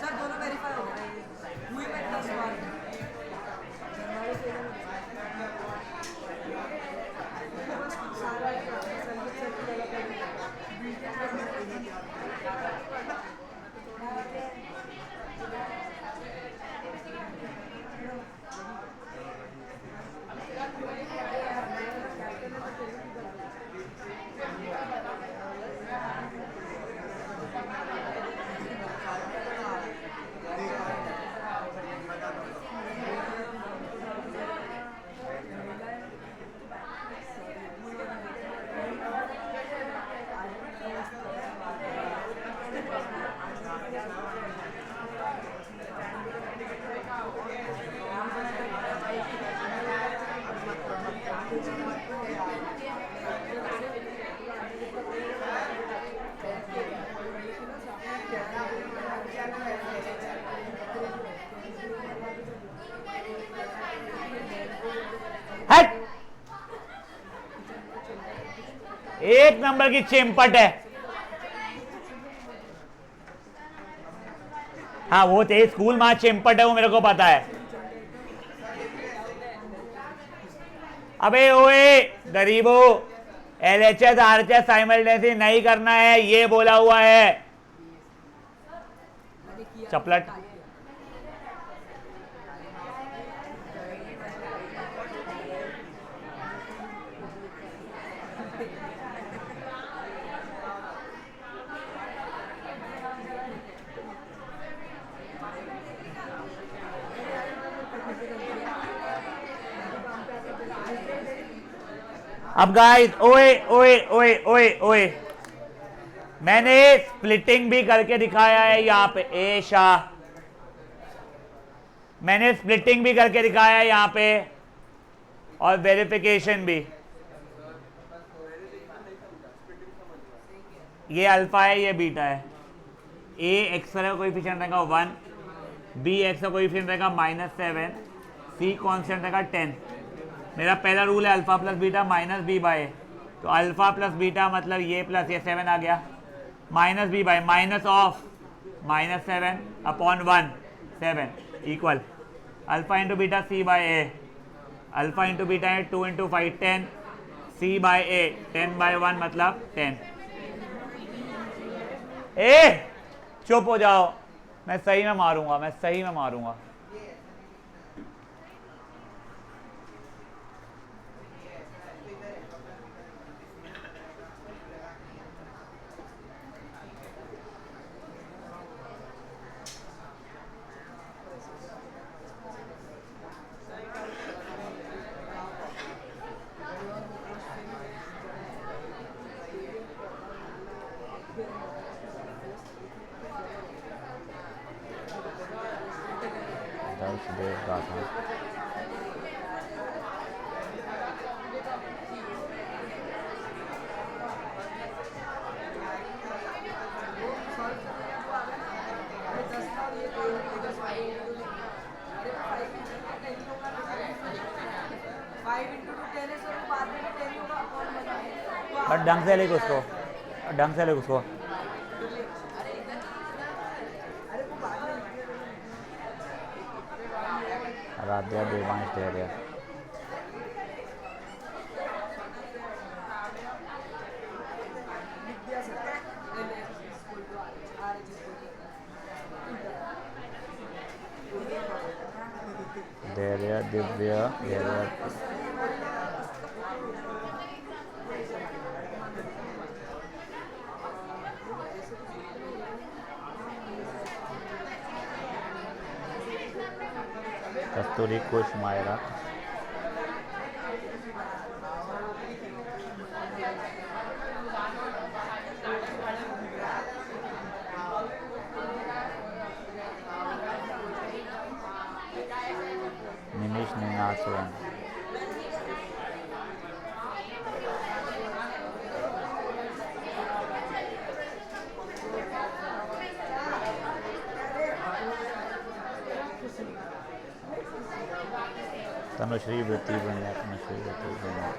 सर दोनों वेरीफाई हो गए। हट, एक नंबर की चिंपट है। हाँ वो तेरे स्कूल में चिंपट है, वो मेरे को पता है। अबे ओए गरीबो, LHS RHS साइमल्टेनियसली नहीं करना है, ये बोला हुआ है चपलट। अब गाइस ओए ओए ओए ओए ओए, मैंने स्प्लिटिंग भी करके दिखाया है यहाँ पे। ए शाह मैंने स्प्लिटिंग भी करके दिखाया है यहाँ पे और वेरिफिकेशन भी। ये अल्फा है, ये बीटा है। ए एक्स का कोएफिशिएंट रहेगा 1, बी एक्स का कोएफिशिएंट रहेगा -7, सी कांस्टेंट रहेगा 10। मेरा पहला रूल है alpha plus beta minus b by. तो अल्फा प्लस बीटा मतलब ये प्लस ये 7 आ गया, minus b by minus of -7 upon 1 7 equal alpha into beta c by a. Alpha into beta है 2 into 5 10, c by a 10 by 1 मतलब 10। ए चुप हो जाओ, मैं सही में मारूंगा, मैं सही में मारूंगा। बट ढंग से लिख उसको, ढंग से लिख उसको। आराध्या देवांश दे रहा। धैर्य दिव्य कस्तूरी कुश मायरा। निमिष निनासवन। तनुश्री वृत्ति बनिया, तनुश्री वृत्ति बनिया।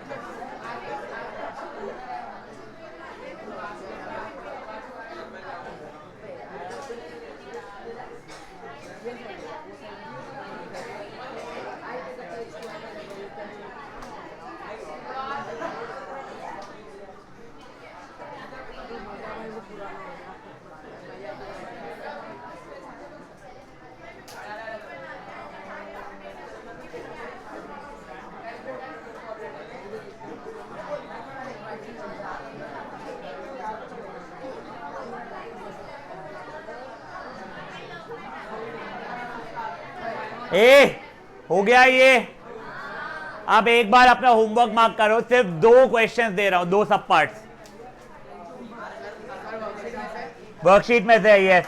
ए हो गया ये। अब एक बार अपना होमवर्क मार्क करो, सिर्फ 2 क्वेश्चंस दे रहा हूं, 2 सब पार्ट्स वर्कशीट में से। यस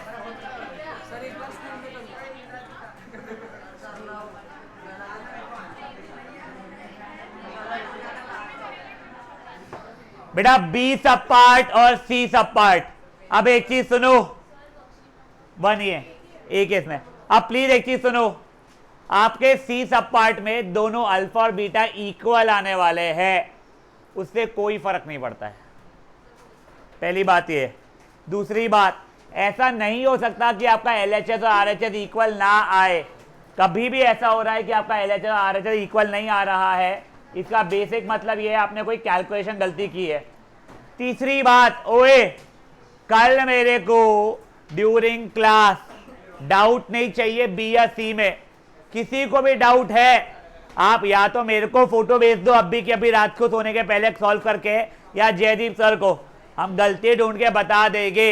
बेटा, बी सब पार्ट और सी सब पार्ट। अब एक चीज सुनो, 1 ये एक इसमें। अब प्लीज एक चीज सुनो, आपके सी सब पार्ट में दोनों अल्फा और बीटा इक्वल आने वाले हैं, उससे कोई फर्क नहीं पड़ता है। पहली बात ये। दूसरी बात, ऐसा नहीं हो सकता कि आपका एलएचएस और आरएचएस इक्वल ना आए। कभी भी ऐसा हो रहा है कि आपका एलएचएस और आरएचएस इक्वल नहीं आ रहा है, इसका बेसिक मतलब ये है आपने कोई कैलकुलेशन गलती की है। तीसरी बात, ओए कल मेरे को ड्यूरिंग क्लास डाउट नहीं चाहिए बी या सी में। किसी को भी डाउट है, आप या तो मेरे को फोटो भेज दो अभी कि अभी रात को सोने के पहले सॉल्व करके, या जयदीप सर को, हम गलती ढूंढ के बता देंगे।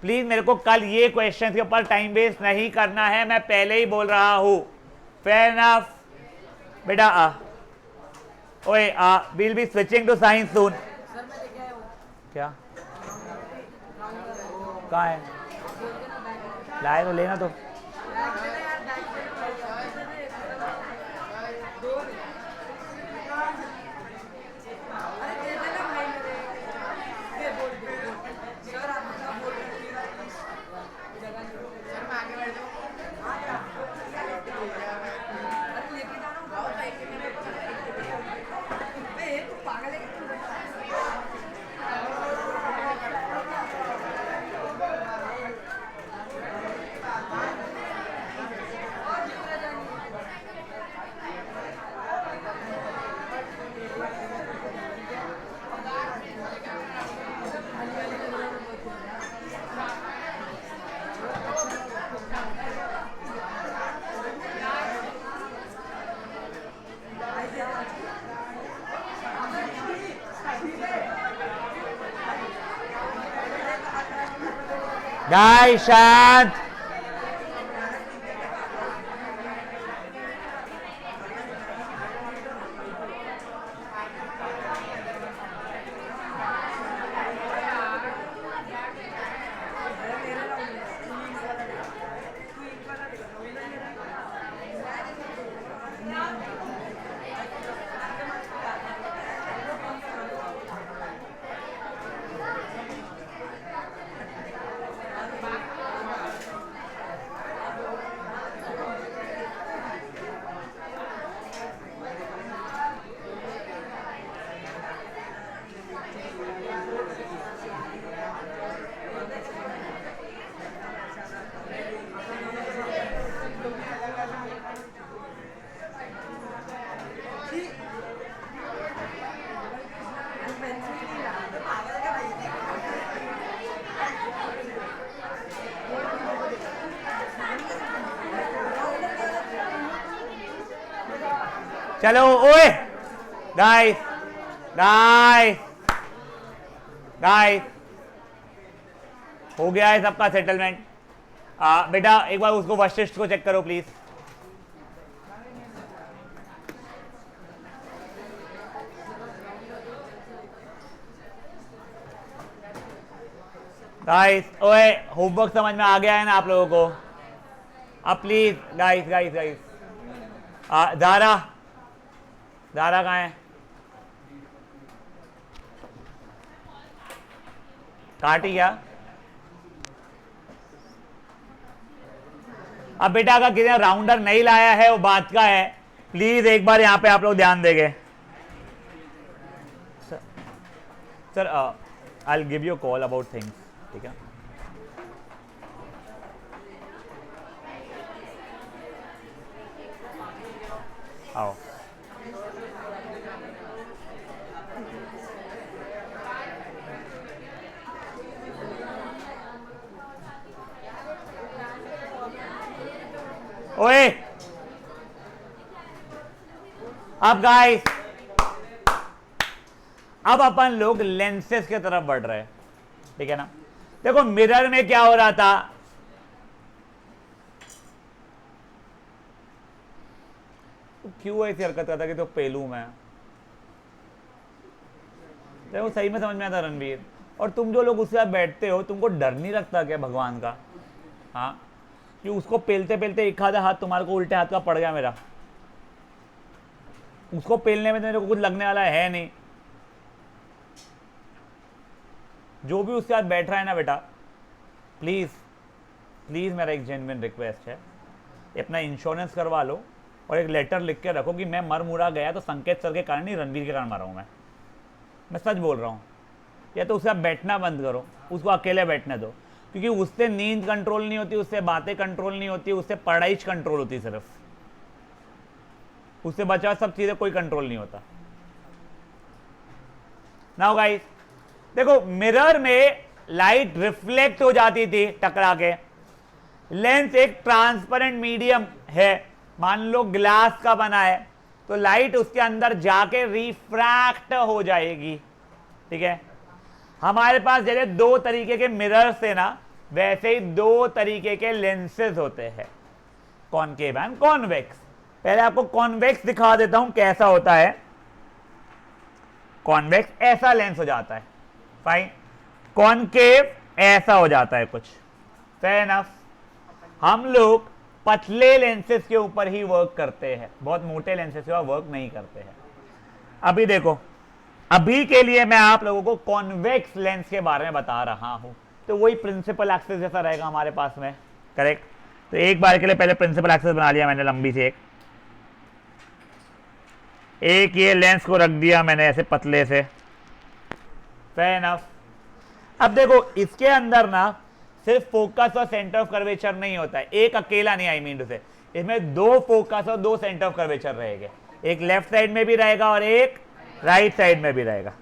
प्लीज मेरे को कल ये क्वेश्चन के ऊपर टाइम वेस्ट नहीं करना है, मैं पहले ही बोल रहा हूं। फेयर इनफ बेटा। ओए will be switching to science soon. क्या कहाँ है? लाए तो लेना तो। गाइस शांत। चलो ओए गाइस गाइस गाइस, हो गया है सबका सेटलमेंट। बेटा एक बार उसको वशिष्ठ को चेक करो प्लीज। गाइस ओए होमवर्क समझ में आ गया है ना आप लोगों को? अब please guys guys guys, Dara Dara कहाँ है? काटी क्या? अब बेटा अगर किसी राउंडर नहीं लाया है वो बात का है, प्लीज एक बार यहां पे आप लोग ध्यान देंगे। Sir I will give you call about things, ठीक है? आओ ओए, अब गाइस अब अपन लोग लेंसेज की तरफ बढ़ रहे हैं, ठीक है ना? देखो मिरर में क्या हो रहा था, तो क्यों ऐसी हरकत करता कि तो पेलू में? देखो सही में समझ में आता रणवीर, और तुम जो लोग उसके साथ बैठते हो तुमको डर नहीं लगता क्या भगवान का? हाँ, कि उसको पेलते पेलते एक आधा हाथ तुम्हारे को उल्टे हाथ का पड़ गया मेरा, उसको पेलने में तो मेरे को कुछ लगने वाला है नहीं। जो भी उसके साथ बैठ रहा है ना बेटा, प्लीज प्लीज मेरा एक जेन्युइन रिक्वेस्ट है, अपना इंश्योरेंस करवा लो और एक लेटर लिख के रखो कि मैं मर मुरा गया तो संकेत सर के कारण नहीं, रणवीर के कारण मरा हूं मैं सच बोल रहा हूं। या तो उसके साथ बैठना बंद करो, उसको अकेले बैठने दो, क्योंकि उससे नींद कंट्रोल नहीं होती, उससे बातें कंट्रोल नहीं होती, उससे पढ़ाई कंट्रोल होती, सिर्फ उससे बचा सब चीजें कोई कंट्रोल नहीं होता। नाउ गाइस देखो, मिरर में लाइट रिफ्लेक्ट हो जाती थी टकरा के। लेंस एक ट्रांसपेरेंट मीडियम है, मान लो ग्लास का बना है, तो लाइट उसके अंदर जाके रिफ्रैक्ट हो जाएगी, ठीक है? हमारे पास जैसे दो तरीके के मिरर्स है ना, वैसे ही दो तरीके के लेंसेज होते हैं, कॉनकेव एंड कॉन्वेक्स। पहले आपको कॉन्वेक्स दिखा देता हूं कैसा होता है। कॉन्वेक्स ऐसा लेंस हो जाता है, फाइन। कॉनकेव ऐसा हो जाता है कुछ, फेयर इनफ। हम लोग पतले लेंसेज के ऊपर ही वर्क करते हैं, बहुत मोटे लेंसेज के ऊपर वर्क नहीं करते हैं। अभी देखो, अभी के लिए मैं आप लोगों को कॉन्वेक्स लेंस के बारे में बता रहा हूं, तो वही प्रिंसिपल एक्सिस जैसा रहेगा हमारे पास में, करेक्ट? तो एक बार के लिए पहले प्रिंसिपल एक्सिस बना लिया मैंने लंबी से, एक ये लेंस को रख दिया मैंने ऐसे पतले से, फेयर इनफ। अब देखो इसके अंदर ना सिर्फ फोकस और सेंटर ऑफ कर्वेचर नहीं होता है, एक अकेला नहीं, आई मीन टू से इसमें दो फोकस और दो सेंटर ऑफ कर्वेचर रहेंगे, एक लेफ्ट साइड में भी रहेगा और एक राइट साइड में भी रहेगा।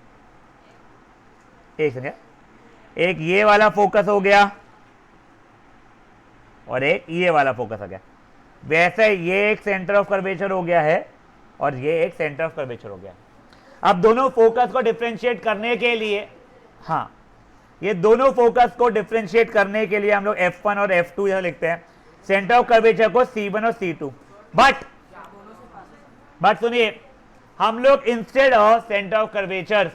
एक ये वाला फोकस हो गया और एक ये वाला फोकस हो गया, वैसे ये एक सेंटर ऑफ कर्वेचर हो गया है और ये एक सेंटर ऑफ कर्वेचर हो गया। अब दोनों फोकस को डिफरेंशिएट करने के लिए, हाँ ये दोनों फोकस को डिफरेंशिएट करने के लिए हम लोग F1 और F2 यहां लिखते हैं, सेंटर ऑफ कर्वेचर को C1 और C2। बट सुनिए, हम लोग instead of centre of curvature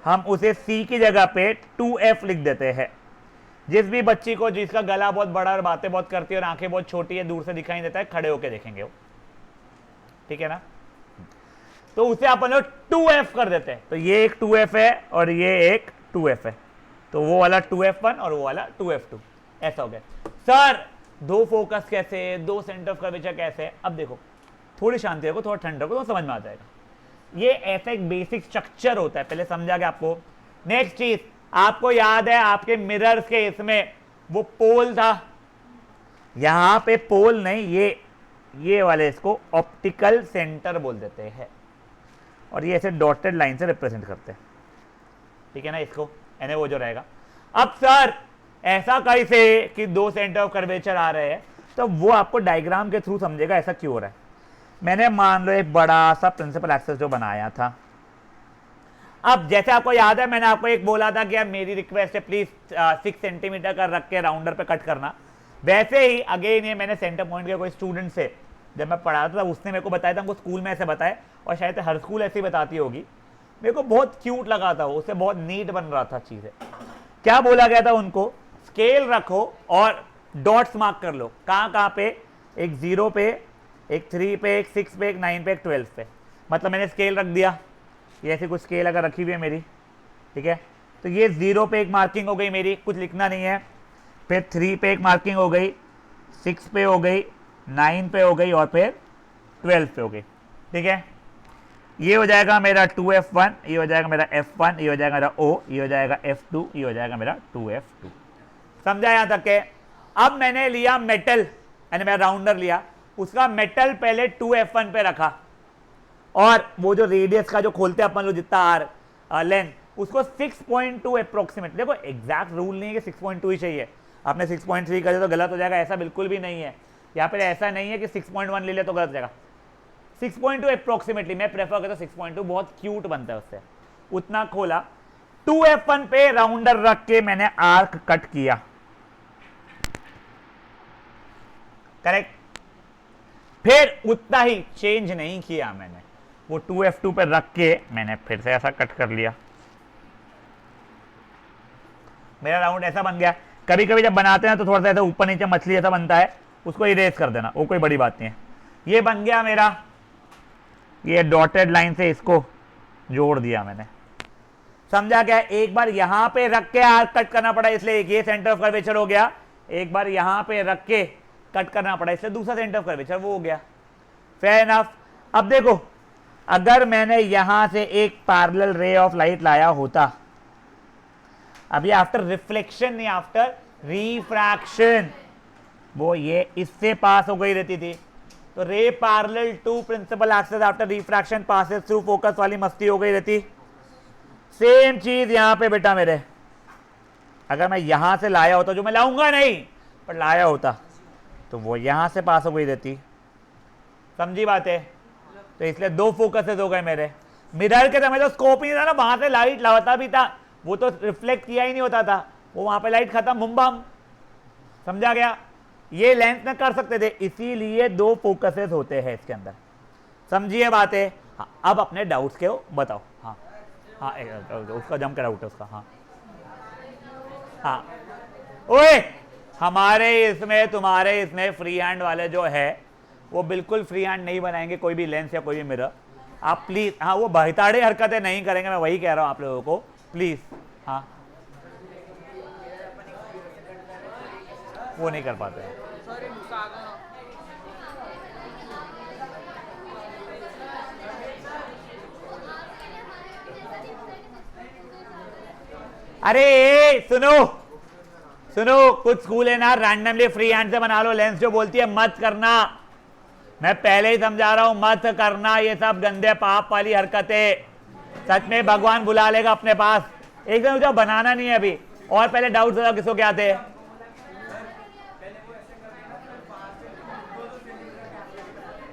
हम उसे C की जगह पे 2F लिख देते हैं। जिस भी बच्ची को जिसका गला बहुत बड़ा और बातें बहुत करती है और आंखें बहुत छोटी है, दूर से दिखाई देता है, खड़े होके देखेंगे वो, ठीक है ना, तो उसे अपन लोग 2F कर देते हैं। तो ये एक 2F है और ये एक 2F है, तो वो वाला 2F1 और वो वाला 2F2, ऐसा हो गया। सर दो फोकस कैसे, दो सेंटर ऑफ कर्वेचर कैसे? अब देखो, थोड़ी शांति रखो, थोड़ा ठंड रखो, तो समझ में आ जाएगा। ये ऐसा एक बेसिक स्ट्रक्चर होता है, पहले समझा गया आपको। नेक्स्ट चीज, आपको याद है आपके मिरर्स के इसमें वो पोल था, यहां पे पोल नहीं, ये वाले इसको ऑप्टिकल सेंटर बोल देते हैं, और ये ऐसे डॉटेड लाइन से रिप्रेजेंट करते हैं, ठीक है ना, इसको यानी वो जो रहेगा। अब सर ऐसा कैसे कि दो सेंटर ऑफ कर्वेचर आ रहे हैं, तो वो आपको डायग्राम के थ्रू समझेगा ऐसा क्यों हो रहा है। मैंने मान लो एक बड़ा सा प्रिंसिपल एक्सिस जो बनाया था। अब जैसे आपको याद है मैंने आपको एक बोला था कि यार मेरी रिक्वेस्ट है प्लीज 6 सेंटीमीटर का रख के राउंडर पे कट करना। वैसे ही अगेन ये मैंने सेंटर पॉइंट के कोई स्टूडेंट से जब मैं पढ़ाता था उसने मेरे को बताया था, हमको स्कूल में ऐसे बताया और शायद हर स्कूल ऐसे ही बताती होगी। मेरे को बहुत क्यूट लगा था, उससे बहुत नीट बन रहा था चीजें। क्या बोला गया था उनको, स्केल रखो और डॉट्स मार्क कर लो, कहाँ कहाँ पे, एक 0 पे, एक 3 पे, एक 6 पे, एक 9 पे, एक 12 पे। मतलब मैंने स्केल रख दिया, ये ऐसी कुछ स्केल अगर रखी हुई है मेरी, ठीक है, तो ये 0 पे एक मार्किंग हो गई मेरी, कुछ लिखना नहीं है। फिर 3 पे एक मार्किंग हो गई, 6 पे हो गई, 9 पे हो गई और फिर 12 पे हो गई, ठीक है। ये हो जाएगा मेरा 2F1, ये हो जाएगा मेरा F1, ये हो जाएगा मेरा O, ये हो जाएगा F2, ये हो जाएगा मेरा 2F2। समझा यहां तक के? अब मैंने लिया मेटल, यानी मैं राउंडर लिया, उसका मेटल पहले 2F1 पे रखा, और वो जो रेडियस का जो खोलते हैं अपन लोग जितना आर लेंथ, उसको 6.2 अप्रोक्सीमेट। देखो एग्जैक्ट रूल नहीं है कि 6.2 ही चाहिए, आपने 6.3 कर दिया तो गलत हो जाएगा, ऐसा बिल्कुल भी नहीं है। यहाँ पे ऐसा नहीं है कि 6.1 ले ले तो गलत हो जाएगा। 6.2 अप्रोक्सीमेटली मैं प्रेफर करता हूँ 6.2, बहुत क्यूट बनता है उससे। उतना खोला, 2F1 पे राउंडर रख के मैंने आर्क कट किया, करेक्ट। फिर उतना ही चेंज नहीं किया मैंने, वो 2F2 पे रख के मैंने फिर से ऐसा कट कर लिया, मेरा राउंड ऐसा बन गया। कभी कभी जब बनाते हैं तो थोड़ा सा ऐसा ऊपर नीचे मछली ऐसा बनता है, उसको इरेज कर देना, वो कोई बड़ी बात नहीं है। ये बन गया मेरा, ये डॉटेड लाइन से इसको जोड़ दिया मैंने, समझा क्या? एक बार यहां पे रख के आर्क कट करना पड़ा, इसलिए ये सेंटर ऑफ कर्वेचर हो गया। एक बार यहां पे रख के कट करना पड़ा, इसलिए दूसरा सेंटर ऑफ कर्वेचर वो हो गया। Fair enough. अब देखो, अगर मैंने यहां से एक पैरेलल रे ऑफ लाइट लाया होता, अभी आफ्टर रिफ्लेक्शन नहीं आफ्टर रिफ्रैक्शन, वो ये इससे पास हो गई रहती थी, तो ray parallel to principal axis after refraction passes through focus वाली मस्ती हो गई रहती। सेम चीज यहां पे बेटा मेरे, अगर मैं यहां से लाया होता, जो मैं लाऊंगा नहीं पर लाया होता, तो वो यहां से पास हो गई रहती। समझी बात है? तो इसलिए दो फोकसेस हो गए मेरे। मिरर के समय तो स्कोप ही नहीं था ना, वहां से लाइट लाता भी था, वो तो रिफ्लेक्ट किया ही नहीं होता था, वो वहां पे लाइट खत्म, मुंबम। समझा गया? ये लेंस में कर सकते थे, इसीलिए दो फोकसेस होते हैं इसके अंदर। समझिए बातें? हाँ, अब अपने डाउट्स के हो बताओ। हाँ हाँ, उसका जम का डाउट है उसका। हाँ हाँ, ओए हमारे इसमें तुम्हारे इसमें फ्री हैंड वाले जो है वो बिल्कुल फ्री हैंड नहीं बनाएंगे कोई भी लेंस या कोई भी मिरर। आप प्लीज, हाँ वो बहताड़े हरकतें नहीं करेंगे, मैं वही कह रहा हूँ आप लोगों को, प्लीज। हाँ वो नहीं कर पाते हैं। अरे सुनो सुनो, कुछ स्कूल है ना रैंडमली फ्री हैंड से बना लो लेंस, जो बोलती है मत करना। मैं पहले ही समझा रहा हूं, मत करना ये सब गंदे पाप वाली हरकतें। सच में भगवान बुला लेगा अपने पास। एकदम जो बनाना नहीं है अभी। और पहले डाउट बताओ किसको क्या थे?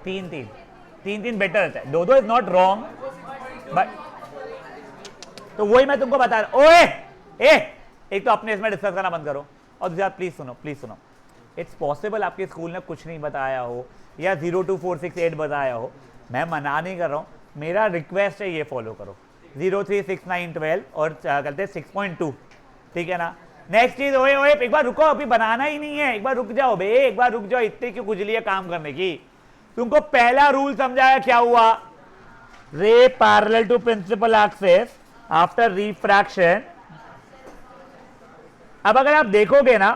तीन बेटर रहता है, दो इज नॉट रॉन्ग, बट तो वही मैं तुमको बता रहा। ओए एक तो अपने इसमें डिस्कस करना बंद करो, और दूसरा प्लीज सुनो, इट्स पॉसिबल आपके स्कूल ने कुछ नहीं बताया हो या 0 to 4 6 8 बताया हो, मैं मना नहीं कर रहा हूँ, मेरा रिक्वेस्ट है ये फॉलो करो 0 3 6 9 12 और कहते हैं 6.2, ठीक है ना। नेक्स्ट चीज, ओए ओए एक बार रुको, अभी बनाना ही नहीं है, एक बार रुक जाओ बे, एक बार रुक जाओ, इतनी क्यों खुजली है काम करने की। तुमको पहला रूल समझाया क्या हुआ, ray parallel to principal axis after refraction. अब अगर आप देखोगे ना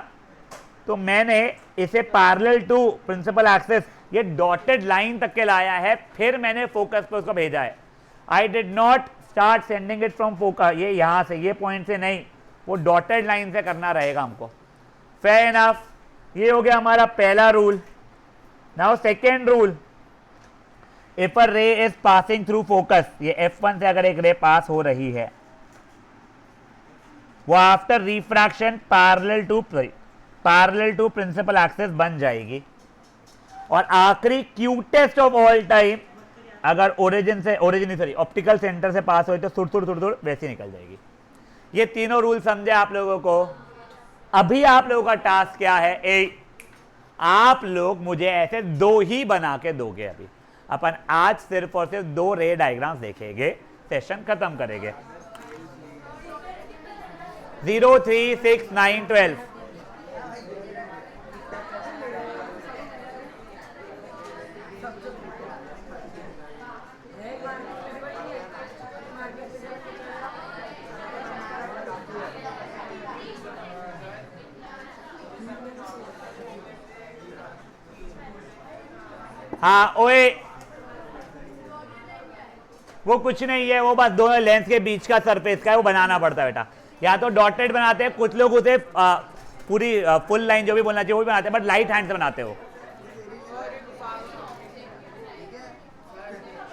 तो मैंने इसे पैरेलल टू प्रिंसिपल एक्सिस ये डॉटेड लाइन तक के लाया है, फिर मैंने फोकस पे उसको भेजा है। I did not start sending it from focus, ये यहां से, ये पॉइंट से नहीं, वो डॉटेड लाइन से करना रहेगा हमको। फेयर इनफ, ये हो गया हमारा पहला rule. Now second rule, if a रे इज पासिंग थ्रू फोकस, ये F1 से अगर एक रे पास हो रही है, वो after refraction parallel to principal axis बन जाएगी। और आखिरी क्यूटेस्ट ऑफ ऑल टाइम, अगर ऑप्टिकल सेंटर से पास हो तो सुड़ वैसी निकल जाएगी। ये तीनों रूल समझे आप लोगों को। अभी आप लोगों का टास्क क्या है, आप लोग मुझे ऐसे 2 ही बना के दोगे। अभी अपन आज सिर्फ और सिर्फ 2 रे डायग्राम्स देखेंगे, सेशन खत्म करेंगे। 0 3 6 9 12। हाँ ओए, वो कुछ नहीं है, वो बस दोनों लेंस के बीच का सरफेस का है, वो बनाना पड़ता है बेटा। या तो डॉटेड बनाते हैं, कुछ लोग उसे पूरी फुल लाइन जो भी बोलना चाहिए वो भी बनाते हैं, बट लाइट हैंड से बनाते हो।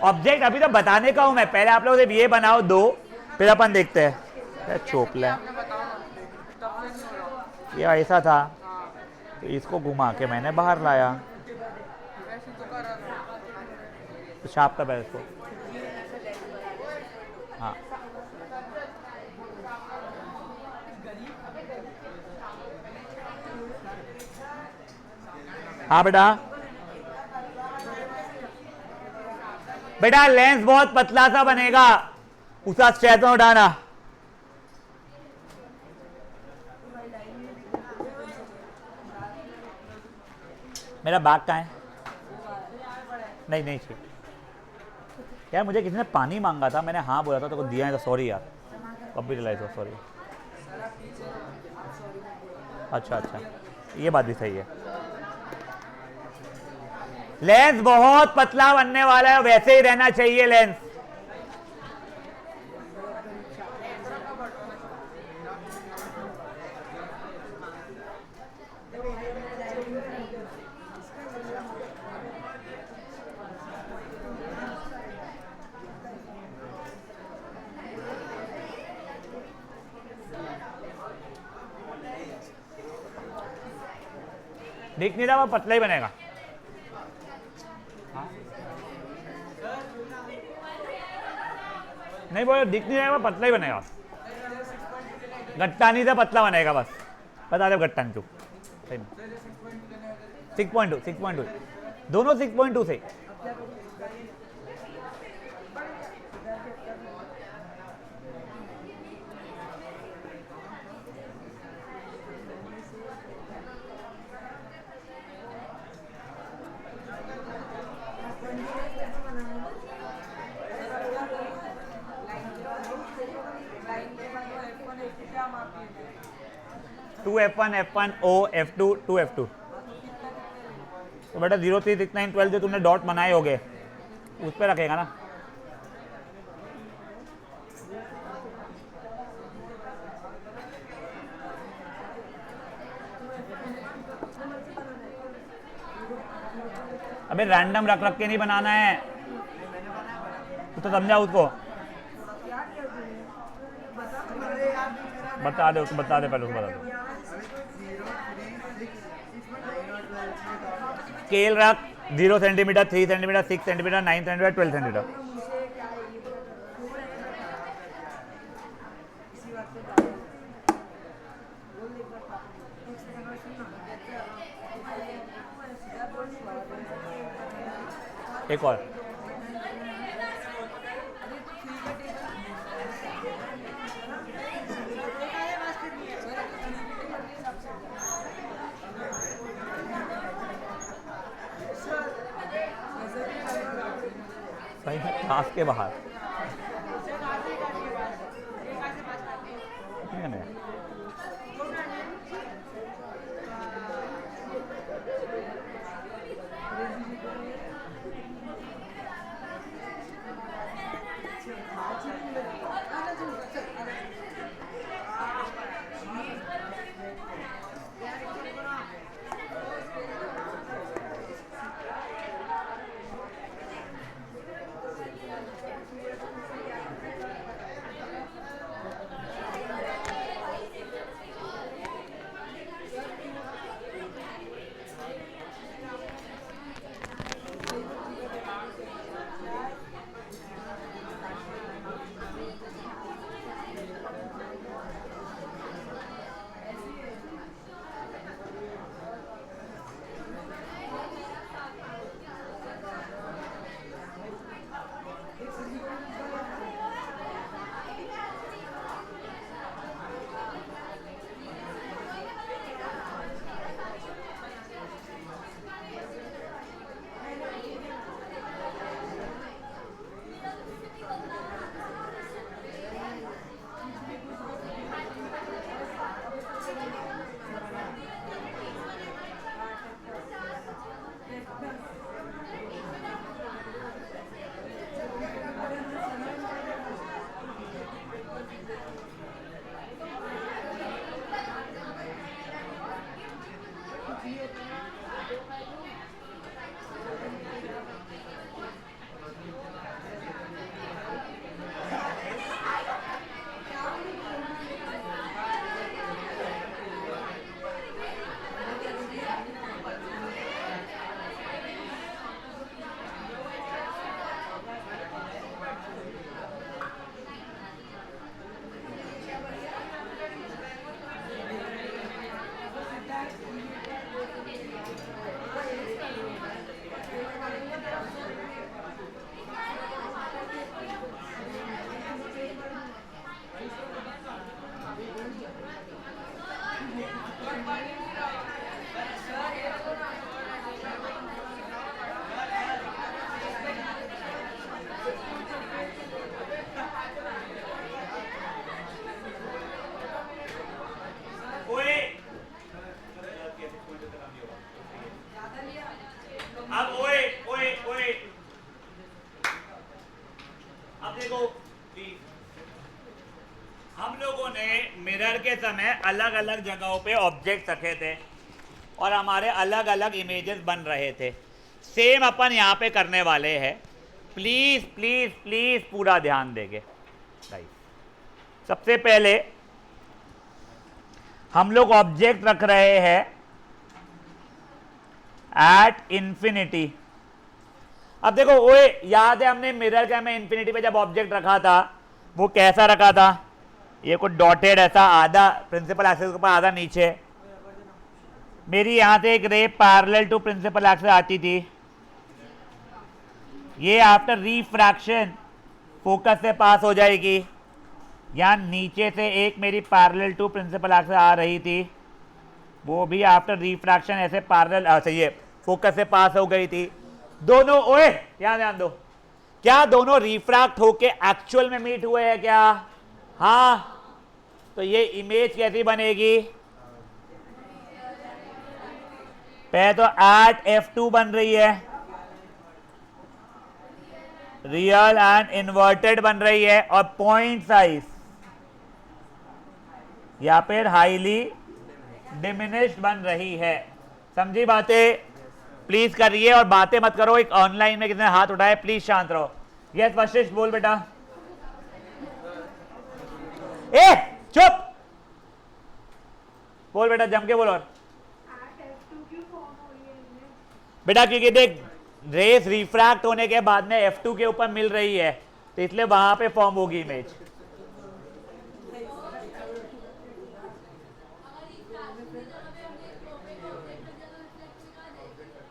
ऑब्जेक्ट अभी तो बताने का हूं मैं, पहले आप लोग ये बनाओ 2, फिर अपन देखते हैं। चोपला ये ऐसा था तो इसको घुमा के मैंने बाहर लाया, तो छाप का पहले इसको, हाँ हाँ बेटा लेंस बहुत पतला सा बनेगा, उसका स्ट्रेस में उठाना। मेरा बैग कहाँ है? नहीं ठीक यार, मुझे किसी ने पानी मांगा था, मैंने हाँ बोला था, तो दिया है तो सॉरी यार, अब भी रिलाइज हो, सॉरी। अच्छा ये बात भी सही है। लेंस बहुत पतला बनने वाला है, वैसे ही रहना चाहिए लेंस। दिख नहीं रहा, वो पतला ही बनेगा। नहीं बोलो, दिख नहीं रहेगा, पतला ही बनेगा। गट्टा नहीं से पतला बनेगा, बस बता दो गट्टा क्यों। 6.2 दोनों 6.2 से। F1 F1 O F2 2F2। तो बेटा 0 3 6 9 12 जो तुमने डॉट बनाए होगे उस पर रखेगा ना। अबे रैंडम रख के नहीं बनाना है, तो समझा उसको। बता दे उसको, बता दे पहले उसको, बता दे। स्केल रख 0 centimetre 3 centimetre 6 centimetre 9 centimetre 12 centimetre. एक और सही है, क्लास के बाहर ठीक है ना? समय अलग अलग जगहों पे ऑब्जेक्ट रखे थे और हमारे अलग अलग इमेजेस बन रहे थे। सेम अपन यहाँ पे करने वाले हैं। प्लीज प्लीज प्लीज पूरा ध्यान देंगे। सबसे पहले हम लोग ऑब्जेक्ट रख रहे हैं एट इंफिनिटी। अब देखो ओए, याद है हमने मिरर का में इंफिनिटी पे जब ऑब्जेक्ट रखा था वो कैसा रखा था? ये कुछ डॉटेड ऐसा, आधा प्रिंसिपल एक्सिस के ऊपर आधा नीचे। मेरी यहां से एक रे पैरेलल टू प्रिंसिपल एक्सिस आती थी। ये आफ्टर रिफ्रैक्शन फोकस से पास हो जाएगी। यहाँ नीचे से एक मेरी पैरेलल टू प्रिंसिपल एक्सिस आ रही थी, वो भी आफ्टर रिफ्रैक्शन ऐसे पैरेलल ये फोकस से पास हो गई थी। दोनों ओए यहाँ ध्यान दो, क्या दोनों रिफ्रैक्ट होके एक्चुअल में मीट हुए हैं क्या? हाँ, तो ये इमेज कैसी बनेगी? पहले तो एट F2 बन रही है, रियल एंड इन्वर्टेड बन रही है, और पॉइंट साइज या फिर हाईली डिमिनिश्ड बन रही है। समझी बातें? प्लीज करिए और बातें मत करो। एक ऑनलाइन में किसने हाथ उठाए, प्लीज शांत रहो। यस वशिष्ठ बोल बेटा। ए चुप बोल बेटा, जम के बोल। और बेटा क्योंकि देख रेस रिफ्रैक्ट होने के बाद में F2 के ऊपर मिल रही है, तो इसलिए वहां पे फॉर्म होगी इमेज।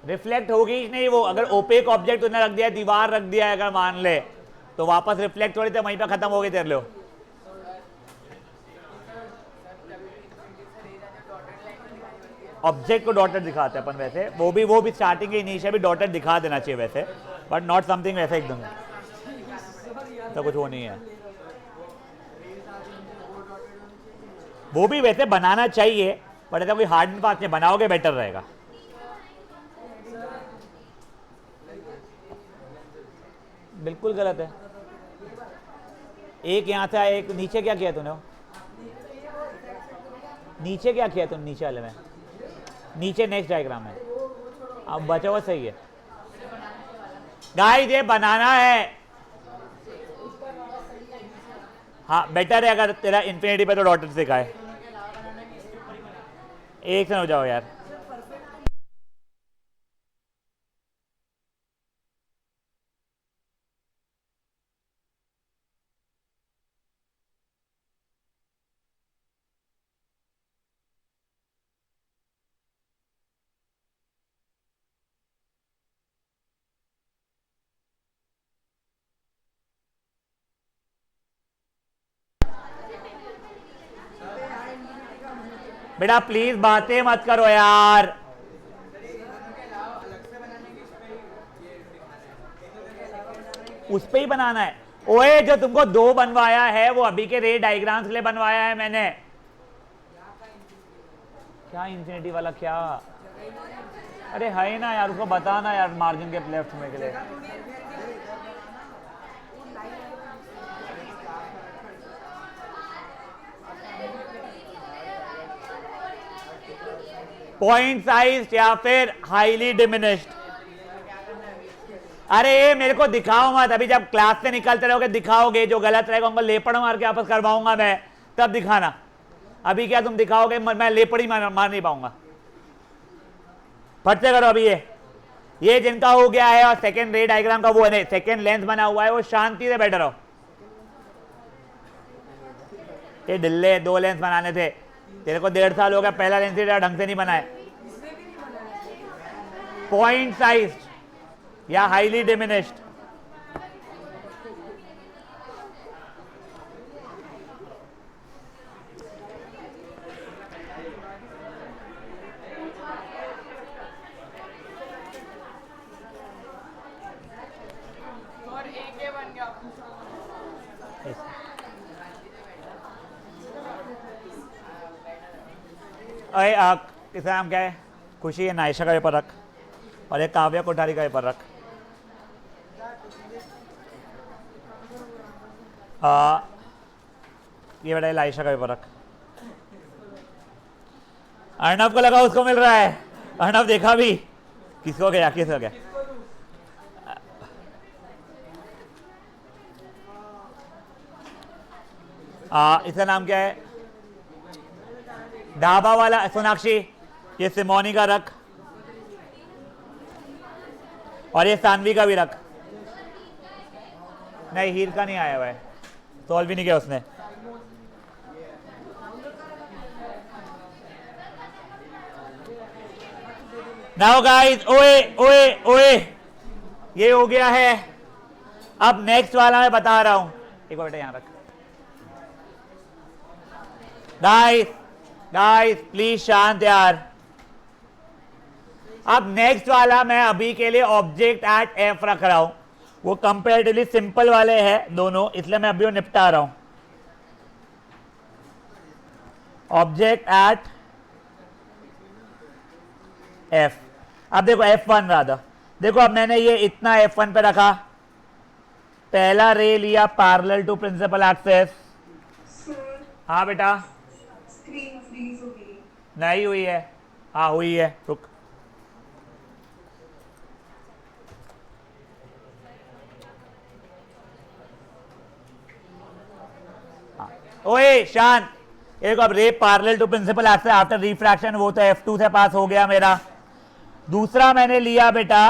रिफ्लेक्ट होगी ही नहीं वो। अगर ओपेक ऑब्जेक्ट तूने रख दिया, दीवार रख दिया है अगर मान ले, तो वापस रिफ्लेक्ट थोड़ी, तो वहीं पे खत्म हो गई तेरे लो। ऑब्जेक्ट को डॉटेड दिखाते हैं अपन वैसे, वो भी स्टार्टिंग के इनिशियल भी डॉटेड दिखा देना चाहिए वैसे, बट नॉट समथिंग वैसे एकदम तो कुछ वो नहीं है। वो भी वैसे बनाना चाहिए, बट ऐसा कोई हार्ड पाथ नहीं, बनाओगे बेटर रहेगा। बिल्कुल गलत है। एक यहां से आया, एक नीचे। क्या किया तूने? नीचे क्या किया तूने? नीचे वाले में, नीचे नेक्स्ट डायग्राम में अब बचा हुआ सही है। गाइस ये बनाना है। हाँ बेटर है अगर तेरा इन्फिनिटी पे तो डॉटेड दिखाए। एक से हो जाओ यार। बेटा प्लीज बातें मत करो यार। उस पे ही बनाना है। ओए जो तुमको दो बनवाया है वो अभी के रे डायग्राम्स के लिए बनवाया है मैंने। क्या इंफिनिटी वाला? क्या? अरे है ना यार, उसको बताना यार मार्जिन के लेफ्ट में के लिए। पॉइंट साइज या फिर हाईली डिमिनिश्ड। अरे ये मेरे को दिखाओ मत, अभी जब क्लास से निकलते रहोगे दिखाओगे, जो गलत रहेगा उनको लेपड़ मार के वापस करवाऊंगा मैं, तब दिखाना। अभी क्या तुम दिखाओगे? मैं लेपड़ी मार नहीं पाऊंगा। फट से करो अभी। ये जिनका हो गया है और सेकंड रे डायग्राम का वो नहीं, सेकंड लेंस बना हुआ है, वो शांति से बैठे रहो। ये ढिल्ले 2 लेंस बनाने थे, तेरे को 1.5 साल हो गया, पहला लेंस ही ढंग से नहीं बनाए। पॉइंट साइज या हाईली डिमिनिश्ड। और एक ये बन गया। अरे इसका नाम क्या है? खुशी है नायशा का पेपर रख, और एक काव्या कोठारी का पेपर रख। ये बेटा लाइशा का पेपर रख। अर्णव को लगा उसको मिल रहा है। अर्णव देखा भी किसको गया, किसको गया? इसका नाम क्या है? ढाबा वाला सोनाक्षी। ये सिमोनी का रख, और ये सानवी का भी रख। नहीं हीर का नहीं आया हुआ है, सॉल्व भी नहीं किया उसने। नाउ गाइस, ओए ओए ओए, ये हो गया है। अब नेक्स्ट वाला मैं बता रहा हूं, एक बार बेटा यहां रख। गाइस गाइस प्लीज शांत यार। अब नेक्स्ट वाला मैं अभी के लिए ऑब्जेक्ट एट एफ रख रहा हूं, वो कंपेरेटिवली सिंपल वाले हैं दोनों, इसलिए मैं अभी वो निपटा रहा हूं। Object at F. अब देखो F1 राधा, देखो अब मैंने ये इतना F1 पे रखा, पहला रे लिया पैरेलल टू प्रिंसिपल एक्सेस। हाँ बेटा स्क्रीन फ्रीज हो गई। नहीं हुई है? हाँ हुई है, रुक। ओए शांत। एक अब ray parallel to principal axis after refraction, वो तो F2 से पास हो गया मेरा। दूसरा मैंने लिया बेटा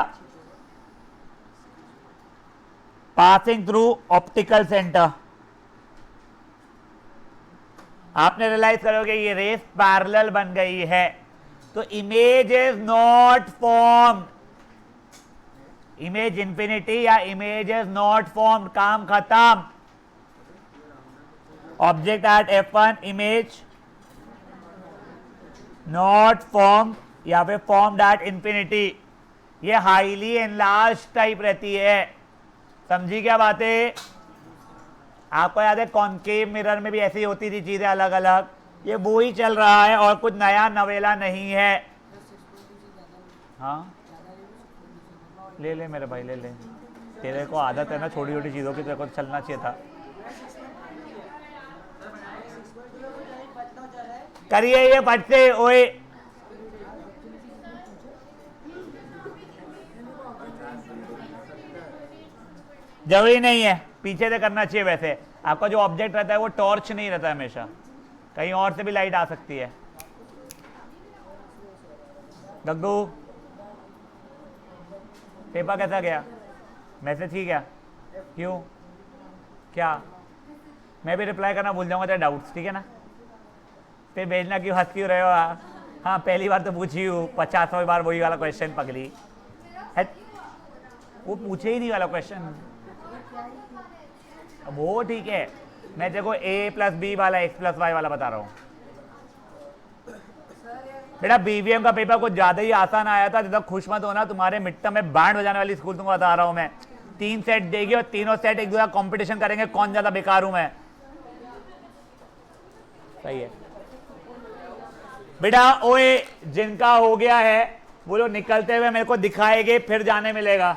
पासिंग थ्रू ऑप्टिकल सेंटर। आपने रियलाइज करोगे ये रेस पैरेलल बन गई है, तो image is not form image infinity या इमेज इज नॉट फॉर्म्ड, काम खत्म। Object at F1 image not formed या फिर फॉर्म्ड एट इंफिनिटी, ये हाईली एनलार्ज टाइप रहती है। समझी क्या बातें? आपको याद है कॉन्केव मिरर में भी ऐसी होती थी चीजें अलग अलग, ये वो ही चल रहा है और कुछ नया नवेला नहीं है। हाँ ले ले मेरे भाई ले ले, तेरे को आदत है ना छोटी छोटी चीजों की, तेरे को चलना चाहिए था। करिए ये फट से ओए। जरूरी नहीं है, पीछे से करना चाहिए। वैसे आपका जो ऑब्जेक्ट रहता है वो टॉर्च नहीं रहता है, हमेशा कहीं और से भी लाइट आ सकती है। गग्गू पेपर कैसा गया? मैसेज ठीक है? क्यों क्या? मैं भी रिप्लाई करना भूल जाऊंगा तेरे डाउट्स, ठीक है ना? फिर भेजना क्यों, हंस क्यों रहे हो? हाँ पहली बार तो पूछी हूँ, 50वें बार वही वाला क्वेश्चन पकड़ी है। वो पूछे ही नहीं वाला क्वेश्चन, वो ठीक है। मैं देखो a+b वाला x+y वाला बता रहा हूँ। बेटा बीवीएम का पेपर कुछ ज्यादा ही आसान आया था, जितना खुश मत होना, तुम्हारे मिड टर्म में बैंड बजाने वाली स्कूल तुमको बता रहा हूँ मैं। 3 सेट देगी और तीनों सेट एक दूसरा कंपटीशन करेंगे कौन ज्यादा बेकार हूं मैं। सही है बेटा। ओए जिनका हो गया है वो लोग निकलते हुए मेरे को दिखाएंगे, फिर जाने मिलेगा।